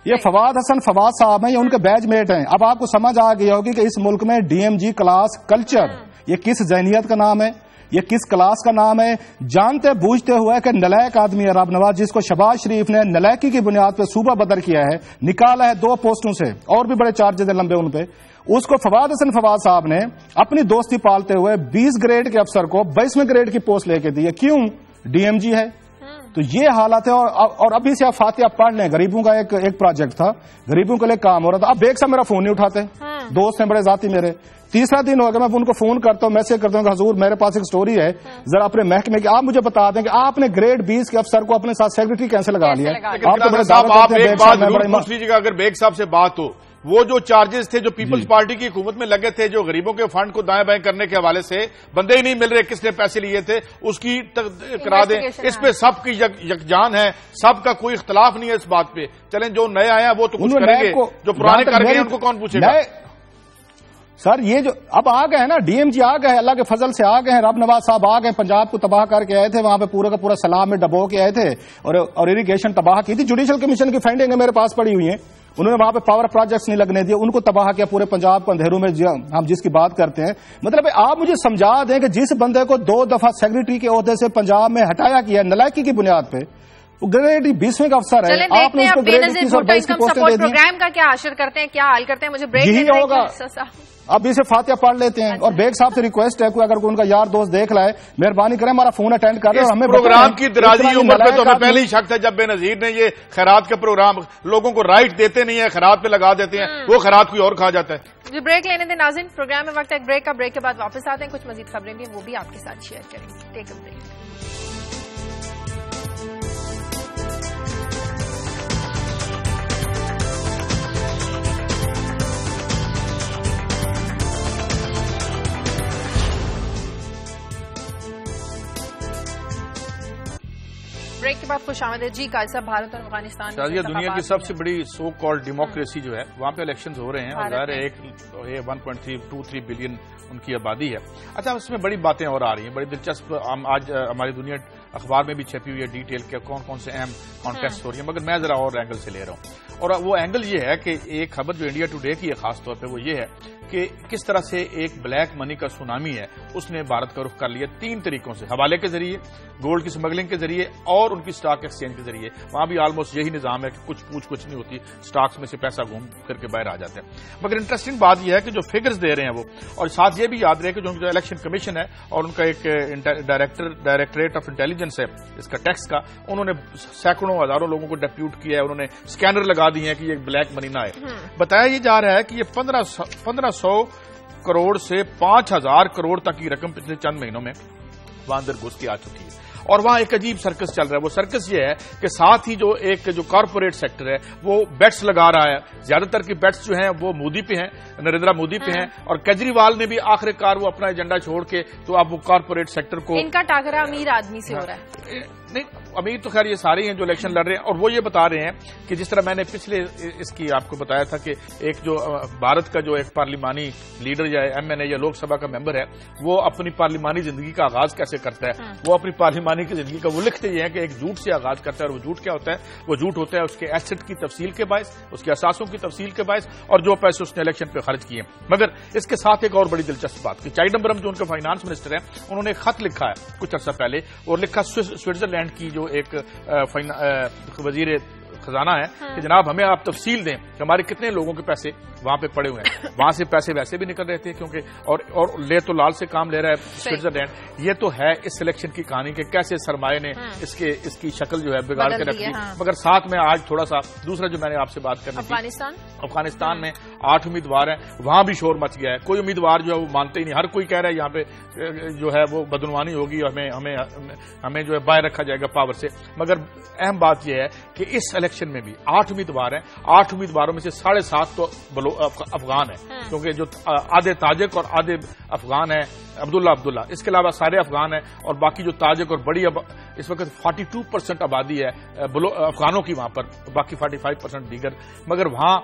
یہ فواد حسن فواد صاحب ہیں، یہ ان کے بیچ میٹ ہیں. اب آپ کو سمجھ آ گئی ہوگی کہ اس ملک میں D M G class culture یہ کس ذہنیت کا نام ہے، یہ کس کلاس کا نام ہے. جانتے بوجھتے ہوئے کہ نلائق آدمی ہے عرب نواز، جس کو شہباز شریف نے نلائکی کی بنیاد پہ صوبہ بدر کیا ہے، نکالا ہے 2 پوسٹوں سے، اور بھی بڑے چارجز ہیں لمبے ان پہ. اس کو فواد حسن فواد صاحب نے اپنی دوستی پالتے ہوئے 20 گریڈ کے افسر کو 22ویں گریڈ کی پوسٹ لے کے دی ہے. کیوں؟ ڈی ایم جی ہے. تو یہ حالت ہے. اور ابھی سے آپ فاتحہ پڑھ لیں، غریبوں کا ایک پروجیکٹ تھا، غریبوں کے لیے کام ہو رہا تھا. اب بیگ صاحب میرا فون نہیں اٹھاتے، دوست ہیں بڑے ذاتی میرے. 3را دن ہو گیا میں ان کو فون کرتا ہوں، میسج کرتا ہوں کہ حضور میرے پاس ایک سٹوری ہے، ذرا اپنے محکمے کی آپ مجھے بتا دیں کہ آپ نے گریڈ 20 کے افسر کو اپنے ساتھ سیکرٹری کیسے لگا لیا. آپ تو بڑے پوچھ لیجیے گا، اگر بیگ صاحب سے بات ہو، وہ جو چارجز تھے جو پیپلز پارٹی کی حکومت میں لگے تھے، جو غریبوں کے فنڈ کو دائیں بائیں کرنے کے حوالے سے بندے ہی نہیں مل رہے، کس نے پیسے لیے تھے اس کی کرا دیں. اس پہ سب کی یکجان ہے، سب کا کوئی اختلاف نہیں ہے اس بات پہ. چلیں جو نئے آئے ہیں وہ تو کچھ کریں گے، جو پرانے کر گئے ان کو کون پوچھے گا. سر یہ جو اب آ گئے ہیں نا، ڈی ایم جی آ گئے ہیں، اللہ کے فضل سے آ گئے ہیں. عرب نواز صاحب آ گئے، پنجاب کو تباہ کر کے آئے تھے، وہاں پہ پورا کا پورا سیلاب میں ڈبو کے آئے تھے، اور اریگیشن تباہ کی تھی. جوڈیشل کمیشن کی فائنڈنگ میرے پاس پڑی ہوئی ہیں. انہوں نے وہاں پہ پاور پروجیکٹس نہیں لگنے دیے، ان کو تباہ کیا پورے پنجاب کو اندھیروں میں ہم جس کی بات کرتے ہیں. مطلب آپ مجھے سمجھا دیں کہ جس بندے کو 2 دفعہ سیکرٹری کے عہدے سے پنجاب میں ہٹایا گیا نلائکی کی بنیاد پہ، وہ گریڈ 20ویں کا افسر ہے، آپ نے اس کو گریڈ 21 اور 22 کی پوسٹیں دے دی. پروگرام کا کیا حشر کرتے ہیں، کیا حل کرتے ہیں، مجھے بریک یہی ہوگا. اب اسے فاتحہ پڑھ لیتے ہیں. اور بیگ صاحب سے ریکویسٹ ہے، کوئی اگر کوئی ان کا یار دوست دیکھ لائے، مہربانی کریں ہمارا فون اٹینڈ کر لیں. اور ہمیں پروگرام کی درازی عمر پہ تو ہمیں پہلے ہی شک تھا جب بے نظیر نے یہ خیرات کے پروگرام لوگوں کو رائٹ دیتے نہیں ہے، خیرات پہ لگا دیتے ہیں، وہ خیرات کوئی اور کھا جاتا ہے. جو بریک لینے دیں ناظرین، پروگرام میں وقت ہے بریک کا. بریک کے بعد واپس آتے ہیں، کچھ مزید خبریں بھی وہ بھی آپ کے ساتھ شیئر کریں گے. ٹیک اے بریک. کے بعد خوش آمدید جی قائد صاحب. بھارت اور افغانستان دنیا کی سب سے بڑی سو کالڈ ڈیموکریسی جو ہے وہاں پہ الیکشنز ہو رہے ہیں اور ظاہر ہے 1.323 بلین ان کی آبادی ہے. اچھا اس میں بڑی باتیں اور آ رہی ہیں بڑی دلچسپ. آج ہماری دنیا اخبار میں بھی چھپی ہوئی ہے ڈیٹیل کے کون کون سے اہم کانٹیسٹ ہو رہی ہیں, مگر میں ذرا اور اینگل سے لے رہا ہوں. اور وہ اینگل یہ ہے کہ ایک خبر جو انڈیا ٹوڈے کی ہے خاص طور پہ وہ یہ ہے کہ کس طرح سے ایک بلیک منی کا سونامی ہے اس نے بھارت کا رخ کر لیا 3 طریقوں سے, حوالے کے ذریعے, گولڈ کی سمگلنگ کے ذریعے اور ان کی سٹاک ایکسچینج کے ذریعے. وہاں بھی آلموسٹ یہی نظام ہے کہ کچھ نہیں ہوتی, سٹاکس میں سے پیسہ گھوم کر کے باہر آ جاتے ہیں. مگر انٹرسٹنگ بات یہ ہے کہ جو فگرز دے رہے ہیں وہ, اور ساتھ یہ بھی یاد رہے کہ جو الیکشن کمیشن ہے اور ان کا ایک ڈائریکٹریٹ آف انٹیلیجنس ہے اس کا ٹیکس کا, انہوں نے سینکڑوں ہزاروں لوگوں کو ڈیپیوٹ کیا ہے, انہوں نے اسکینر لگا دیے ہیں کہ یہ بلیک منی نہ ہے. بتایا یہ جا رہا ہے کہ یہ 1500 کروڑ سے 5000 کروڑ تک کی رقم پچھلے چند مہینوں میں وہاں اندر گھس کے آ چکی ہے. اور وہاں ایک عجیب سرکس چل رہا ہے. وہ سرکس یہ ہے کہ ساتھ ہی جو کارپوریٹ سیکٹر ہے وہ بیٹس لگا رہا ہے. زیادہ تر کی بیٹس جو ہیں وہ مودی پہ ہیں, نریندر مودی پہ ہیں, اور کیجریوال نے بھی آخر کار وہ اپنا ایجنڈا چھوڑ کے تو اب وہ کارپوریٹ سیکٹر کو, ان کا ٹاکرا امیر آدمی سے ہو رہا ہے. نہیں امیر تو خیر یہ سارے ہیں جو الیکشن لڑ رہے ہیں, اور وہ یہ بتا رہے ہیں کہ جس طرح میں نے پچھلے اس کی آپ کو بتایا تھا کہ ایک جو بھارت کا جو ایک پارلیمانی لیڈر یا ایم این اے یا لوک سبھا کا ممبر ہے وہ اپنی پارلیمانی زندگی کا آغاز کیسے کرتا ہے. وہ اپنی پارلیمانی کی زندگی کا وہ لکھتے یہ ہیں کہ ایک جھوٹ سے آغاز کرتا ہے, اور وہ جھوٹ کیا ہوتا ہے, وہ جھوٹ ہوتا ہے اس کے ایسٹ کی تفصیل کے باعث, اس کے اثاثوں کی تفصیل کے باعث, اور جو پیسے اس نے الیکشن پہ خرچ کیے. مگر اس کے ساتھ ایک اور بڑی دلچسپ بات کہ چائڈمبرم جو ان کا فائنانس منسٹر ہے انہوں نے ایک خط لکھا ہے کچھ عرصہ پہلے, اور لکھا سوئٹزرلینڈ کی جو ایک وزیر خزانہ ہے کہ جناب ہمیں آپ تفصیل دیں کہ ہمارے کتنے لوگوں کے پیسے وہاں پہ پڑے ہوئے ہیں. وہاں سے پیسے ویسے بھی نکل رہے تھے کیونکہ اور لے تو لال سے کام لے رہا ہے سوئٹزرلینڈ. یہ تو ہے اس سلیکشن کی کہانی کہ کیسے سرمایہ نے اس کی شکل جو ہے بگاڑ کے رکھ دی. مگر ساتھ میں آج تھوڑا سا دوسرا جو میں نے آپ سے بات کرنی تھی, افغانستان میں 8 امیدوار ہیں, وہاں بھی شور مچ گیا ہے. کوئی امیدوار جو ہے وہ مانتے ہی نہیں, ہر کوئی کہہ رہا ہے یہاں پہ جو ہے وہ بدعنوانی ہوگی اور ہمیں جو ہے باہر رکھا جائے گا پاور سے. مگر اہم بات یہ ہے کہ اس الیکشن میں بھی 8 امیدوار ہیں, 8 امیدواروں میں سے 7.5 تو افغان ہیں, کیونکہ جو آدھے تاجک اور آدھے افغان ہیں عبداللہ, اس کے علاوہ سارے افغان ہیں, اور باقی جو تاجک اور بڑی اس وقت 42% آبادی ہے افغانوں کی وہاں پر, باقی 45% دیگر. مگر وہاں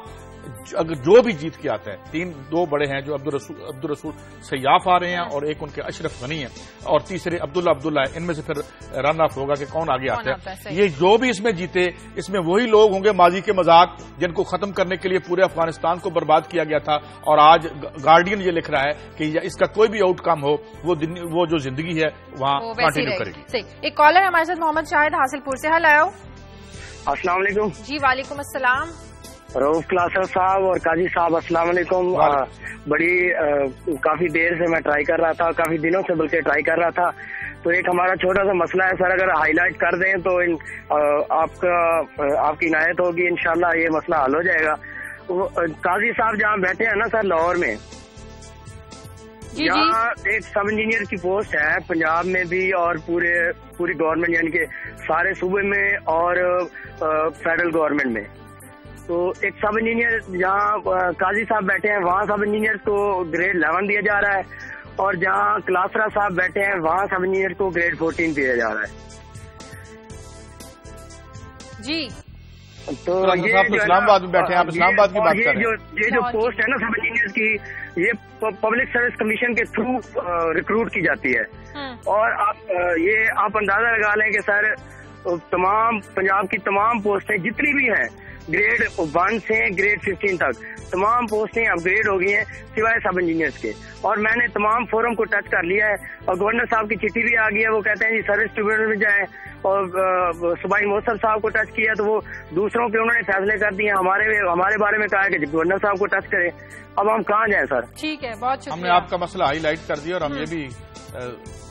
اگر جو بھی جیت کے آتا ہے, 2 بڑے ہیں جو عبدالرسول سیاف آ رہے ہیں اور ایک ان کے اشرف غنی ہیں, اور تیسرے عبداللہ ہے. ان میں سے پھر رن آف ہوگا کہ کون آگے آتا ہے. یہ جو بھی اس میں جیتے اس میں وہی لوگ ہوں گے ماضی کے مذاق جن کو ختم کرنے کے لیے پورے افغانستان کو برباد کیا گیا تھا, اور آج گارڈین یہ لکھ رہا ہے کہ اس کا کوئی بھی آؤٹ کم ہو وہ جو زندگی ہے وہاں کنٹینیو کرے گی. ایک کالر ہمارے ساتھ محمد شاہد حاصل پور سے. ہلو, السلام علیکم. جی وعلیکم السلام. رؤف کلاسر صاحب اور قاضی صاحب السلام علیکم. بڑی کافی دیر سے میں ٹرائی کر رہا تھا, کافی دنوں سے بلکہ ٹرائی کر رہا تھا. تو ایک ہمارا چھوٹا سا مسئلہ ہے سر, اگر ہائی لائٹ کر دیں تو آپ کی عنایت ہوگی, انشاءاللہ یہ مسئلہ حل ہو جائے گا. قاضی صاحب جہاں بیٹھے ہیں نا سر لاہور میں, یہاں ایک سب انجینئر کی پوسٹ ہے پنجاب میں بھی اور پوری گورنمنٹ یعنی کہ سارے صوبے میں اور فیڈرل گورنمنٹ میں. تو ایک سب انجینئر جہاں قاضی صاحب بیٹھے ہیں وہاں سب انجینئر کو گریڈ 11 دیا جا رہا ہے, اور جہاں کلاسرا صاحب بیٹھے ہیں وہاں سب انجینئر کو گریڈ 14 دیا جا رہا ہے. جی تو اسلام آباد میں بیٹھے ہیں, آپ اسلام آباد کی بات کر رہے ہیں. یہ جو پوسٹ ہے نا سب انجینئر کی, یہ پبلک سروس کمیشن کے تھرو ریکروٹ کی جاتی ہے. اور آپ اندازہ لگا لیں کہ سر تمام پنجاب کی تمام پوسٹیں جتنی بھی ہیں گریڈ 1 سے گریڈ 15 تک تمام پوسٹیں اپ گریڈ ہو گئی ہیں سوائے سب انجینئرز کے. اور میں نے تمام فورم کو ٹچ کر لیا ہے, اور گورنر صاحب کی چٹھی بھی آ گئی ہے. وہ کہتے ہیں جی سروس ٹریبیونل میں جائیں, اور صوبائی موصف صاحب کو ٹچ کیا تو وہ دوسروں کے انہوں نے فیصلے کر دیے, ہمارے بارے میں کہا کہ گورنر صاحب کو ٹچ کریں. اب ہم کہاں جائیں سر؟ ٹھیک ہے, بہت شکریہ. ہم نے آپ کا مسئلہ ہائی لائٹ کر دیا, اور ہم یہ بھی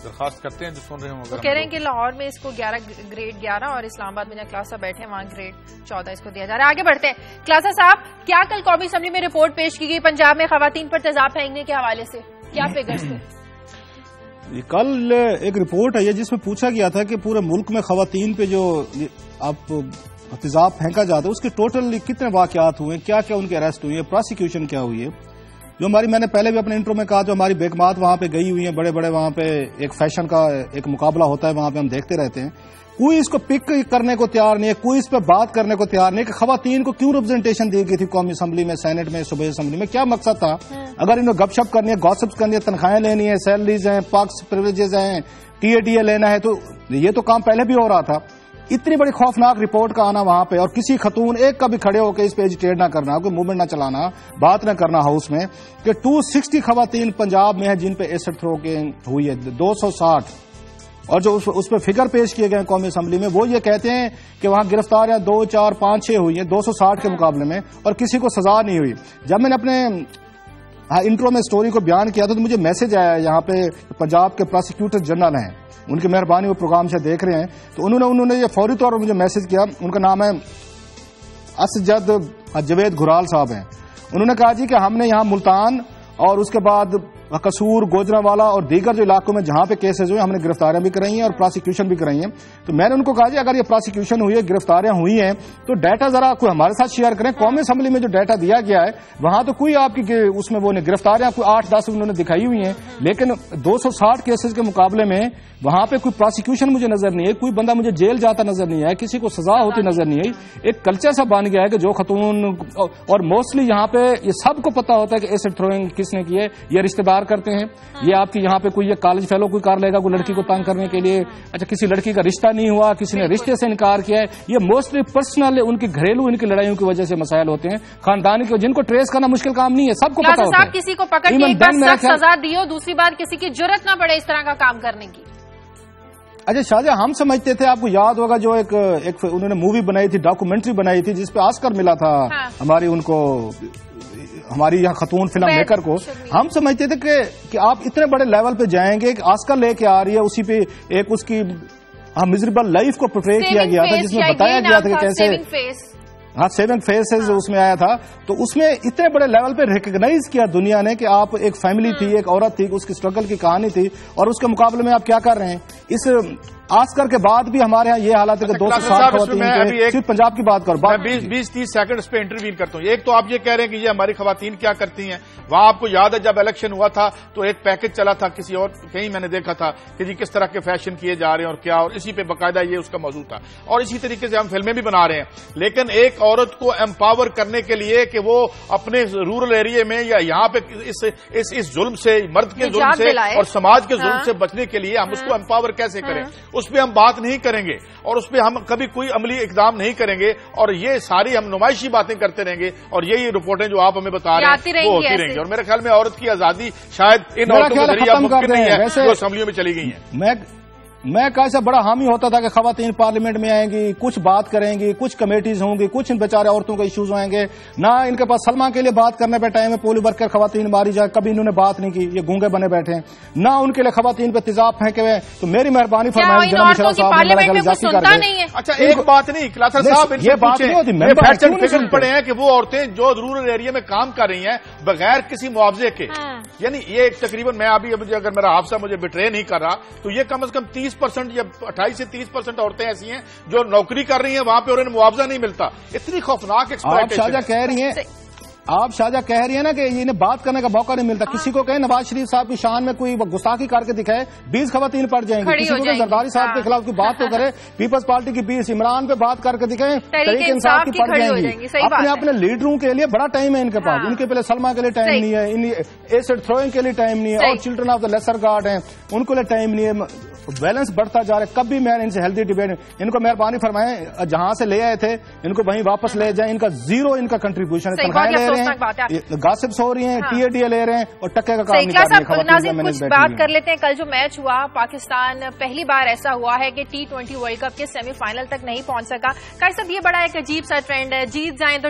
درخواست کرتے ہیں جو سن رہے ہوں. وہ کہہ رہے ہیں کہ لاہور میں اس کو گریڈ 11 اور اسلام آباد میں جہاں کلاسا بیٹھے ہیں وہاں گریڈ 14 اس کو دیا جا رہا ہے. آگے بڑھتے ہیں. کلاسا صاحب, کیا کل قومی اسمبلی میں رپورٹ پیش کی گئی پنجاب میں خواتین پر تیزاب پھینکنے کے حوالے سے, کیا فگرز تھے؟ کل ایک رپورٹ ہے جس میں پوچھا گیا تھا کہ پورے ملک میں خواتین پہ جو اب تیزاب پھینکا جاتا ہے اس کے ٹوٹل کتنے واقعات ہوئے, کیا کیا ان کے اریسٹ ہوئے, پراسیکیوشن کیا ہوئی ہے. جو ہماری میں نے پہلے بھی اپنے انٹرو میں کہا جو ہماری بیگمات وہاں پہ گئی ہوئی ہیں, بڑے بڑے وہاں پہ ایک فیشن کا ایک مقابلہ ہوتا ہے, وہاں پہ ہم دیکھتے رہتے ہیں, کوئی اس کو پک کرنے کو تیار نہیں ہے, کوئی اس پہ بات کرنے کو تیار نہیں کہ خواتین کو کیوں ریپرزنٹیشن دی گئی تھی قومی اسمبلی میں, سینٹ میں, صوبائی اسمبلی میں, کیا مقصد تھا؟ اگر انہیں گپ شپ کرنی ہے, گاسپس کرنی ہے, تنخواہیں لینی ہے, سیلریز ہیں, پارکس پریویلیجز ہیں, ٹی لینا ہے, تو یہ تو کام پہلے بھی ہو رہا تھا. اتنی بڑی خوفناک رپورٹ کا آنا وہاں پہ, اور کسی خاتون ایک کا بھی کھڑے ہو کے اس پہ ایجیٹیٹ نہ کرنا, کوئی موومنٹ نہ چلانا, بات نہ کرنا ہاؤس میں کہ 260 خواتین پنجاب میں ہیں جن پہ ایسڈ تھرو ہوئی ہے, 260. اور جو اس پہ فگر پیش کیے گئے قومی اسمبلی میں, وہ یہ کہتے ہیں کہ وہاں گرفتاریاں 2, 4, 5, 6 ہوئی ہیں 260 کے مقابلے میں, اور کسی کو سزا نہیں ہوئی. جب میں نے اپنے انٹرو میں سٹوری کو بیان کیا تھا تو مجھے میسج آیا یہاں پہ پنجاب کے پروسیکیوٹر جنرل ہیں, ان کی مہربانی وہ پروگرام سے دیکھ رہے ہیں, تو انہوں نے یہ فوری طور پر مجھے میسج کیا. ان کا نام ہے اسجد جوید گھرال صاحب ہیں. انہوں نے کہا جی کہ ہم نے یہاں ملتان اور اس کے بعد قصور, گوجرانوالا اور دیگر جو علاقوں میں جہاں پہ کیسز ہوئے ہم نے گرفتاریاں بھی کرائی ہیں اور پروسیکیوشن بھی کرائی ہیں. تو میں نے ان کو کہا جی اگر یہ پروسیکیوشن ہوئی ہے, گرفتاریاں ہوئی ہیں, تو ڈیٹا ذرا کوئی ہمارے ساتھ شیئر کریں. قومی اسمبلی میں جو ڈیٹا دیا گیا ہے وہاں تو کوئی آپ کی اس میں وہ نہیں, گرفتاریاں کوئی 8-10 انہوں نے دکھائی ہوئی ہیں, لیکن 260 کیسز کے مقابلے میں وہاں پہ کوئی پروسیکیوشن مجھے نظر نہیں ہے, کوئی بندہ مجھے جیل جاتا نظر نہیں آیا, کسی کو سزا ہوتی نظر نہیں آئی. ایک کلچر سا بن گیا ہے کہ جو خاتون, اور موسٹلی یہاں پہ یہ سب کو پتا ہوتا ہے کہ ایسڈ تھروئنگ کس نے کی ہے, یہ رشتہ دار کرتے ہیں. یہ آپ کی یہاں پہ کوئی یہ کالج فیلو کوئی کار لے گا کوئی لڑکی کو تنگ کرنے کے لیے, اچھا کسی لڑکی کا رشتہ نہیں ہوا, کسی نے رشتے سے انکار کیا ہے, یہ موسٹلی پرسنل ان کی گھریلو ان کی لڑائیوں کی وجہ سے مسائل ہوتے ہیں خاندانی کے, جن کو ٹریس کرنا مشکل کام نہیں ہے, سب کو پتا ہوتا ہے. کسی کو پکڑ کے ایک بار سخت سزا دی ہو, دوسری بار کسی کی جرت نہ پڑے اس طرح کا کام کرنے کی. اچھا شاہجہاں, ہم سمجھتے تھے, آپ کو یاد ہوگا جو ایک انہوں نے مووی بنائی تھی, ڈاکومنٹری بنائی تھی جس پہ آسکر ملا تھا ہماری ان کو, ہماری یہاں خاتون فلم میکر کو. ہم سمجھتے تھے کہ آپ اتنے بڑے لیول پہ جائیں گے, کہ آسکر لے کے آ رہی ہے, اسی پہ ایک اس کی میزریبل لائف کو پورٹری کیا گیا تھا جس میں بتایا گیا تھا کہ کیسے سیونگ فیسز اس میں آیا تھا. تو اس میں اتنے بڑے لیول پہ ریکگنائز کیا دنیا نے کہ آپ ایک فیملی تھی, ایک عورت تھی, اس کی سٹرگل کی کہانی تھی, اور اس کے مقابلے میں آپ کیا کر رہے ہیں. اس آسکر کے بعد بھی ہمارے ہاں یہ حالت ہے کہ 260 خواتین, صرف پنجاب کی بات کرو, 20-30 سیکنڈ اس پہ انٹروین کرتا ہوں. ایک تو آپ یہ کہہ رہے ہیں کہ یہ ہماری خواتین کیا کرتی ہیں. وہاں آپ کو یاد ہے جب الیکشن ہوا تھا تو ایک پیکج چلا تھا کسی اور کہیں, میں نے دیکھا تھا کہ جی کس طرح کے فیشن کیے جا رہے ہیں اور کیا, اور اسی پہ باقاعدہ یہ اس کا موضوع تھا. اور اسی طریقے سے ہم فلمیں بھی بنا رہے ہیں, لیکن ایک عورت کو امپاور کرنے کے لیے کہ وہ اپنے رورل ایریا میں یا یہاں پہ اس ظلم سے, مرد کے ظلم سے اور سماج کے ظلم سے بچنے کے لیے ہم اس کو امپاور کیسے کریں, اس پہ ہم بات نہیں کریں گے, اور اس پہ ہم کبھی کوئی عملی اقدام نہیں کریں گے, اور یہ ساری ہم نمائشی باتیں کرتے رہیں گے, اور یہی رپورٹیں جو آپ ہمیں بتا رہے ہیں وہ ہوتی رہیں گی. اور میرے خیال میں عورت کی آزادی شاید ان عورتوں کے ذریعے ممکن نہیں ہے جو اسمبلیوں میں چلی گئی ہیں. میں کیسا بڑا حامی ہوتا تھا کہ خواتین پارلیمنٹ میں آئیں گی, کچھ بات کریں گی, کچھ کمیٹیز ہوں گی, کچھ ان بیچارے عورتوں کے ایشوز آئیں گے. نہ ان کے پاس سلما کے لیے بات کرنے پہ ٹائم ہے, پولیو ورکر خواتین ماری جائے, کبھی انہوں نے بات نہیں کی, یہ گونگے بنے بیٹھے ہیں. نہ ان کے لیے خواتین پہ تیزاب پھینکے ہوئے. تو میری مہربانی فرمائیں جناب مشرا صاحب نے میرا خیال جاتی کر دیں. اچھا ایک بات نہیں کلاسر صاحب, یہ بات نہیں ہوتی, فکر پڑے ہیں کہ وہ عورتیں جو رورل ایریا میں کام کر رہی ہیں بغیر کسی معاوضے کے, یعنی یہ تقریباً میں ابھی اگر میرا حافظہ مجھے بٹرے نہیں کر رہا تو یہ کم از کم 30% یا 28 سے 30% عورتیں ایسی ہیں جو نوکری کر رہی ہیں وہاں پہ اور انہیں معاوضہ نہیں ملتا. اتنی خوفناک ایکسپلائٹیشن. آپ شاہجہ کہہ رہی ہیں نا کہ انہیں بات کرنے کا موقع نہیں ملتا. کسی کو کہیں نواز شریف صاحب کی شان میں کوئی گستاخی کر کے دکھائے, 20 خواتین پڑ جائیں گی. کسی کو کہ زرداری صاحب کے خلاف کوئی بات تو کرے, پیپلز پارٹی کی 20, عمران پہ بات کر کے دکھائیں, تحریک انصاف کی پڑ جائیں گی. اپنے لیڈروں کے لیے بڑا ٹائم ہے ان کے پاس, ان کے پہلے سلما کے لیے ٹائم نہیں ہے, ایسڈ تھروئنگ کے لیے ٹائم نہیں ہے, اور children of the lesser guard ہیں ان کو لیے ٹائم نہیں ہے. بیلنس بڑھتا جا رہا ہے. کبھی میں ان سے ہیلدی ڈیبیٹ, ان کو مہربانی فرمائیں جہاں سے لے آئے تھے ان کو وہیں واپس لے جائیں. ان کا زیرو ان کا کنٹریبیوشن ہے, تنخواہیں لے رہے ہیں, گاسپس ہو رہی ہیں, ٹی لے رہے ہیں, اور ٹکے کا کام نہیں کر رہے ہیں. کچھ بات کر لیتے ہیں. کل جو میچ ہوا پاکستان پہلی بار ایسا ہوا ہے کہ T20 ورلڈ کپ کے سیمی فائنل تک نہیں پہنچ سکا. قاری صاحب یہ بڑا ایک عجیب سا ٹرینڈ ہے, جیت جائیں تو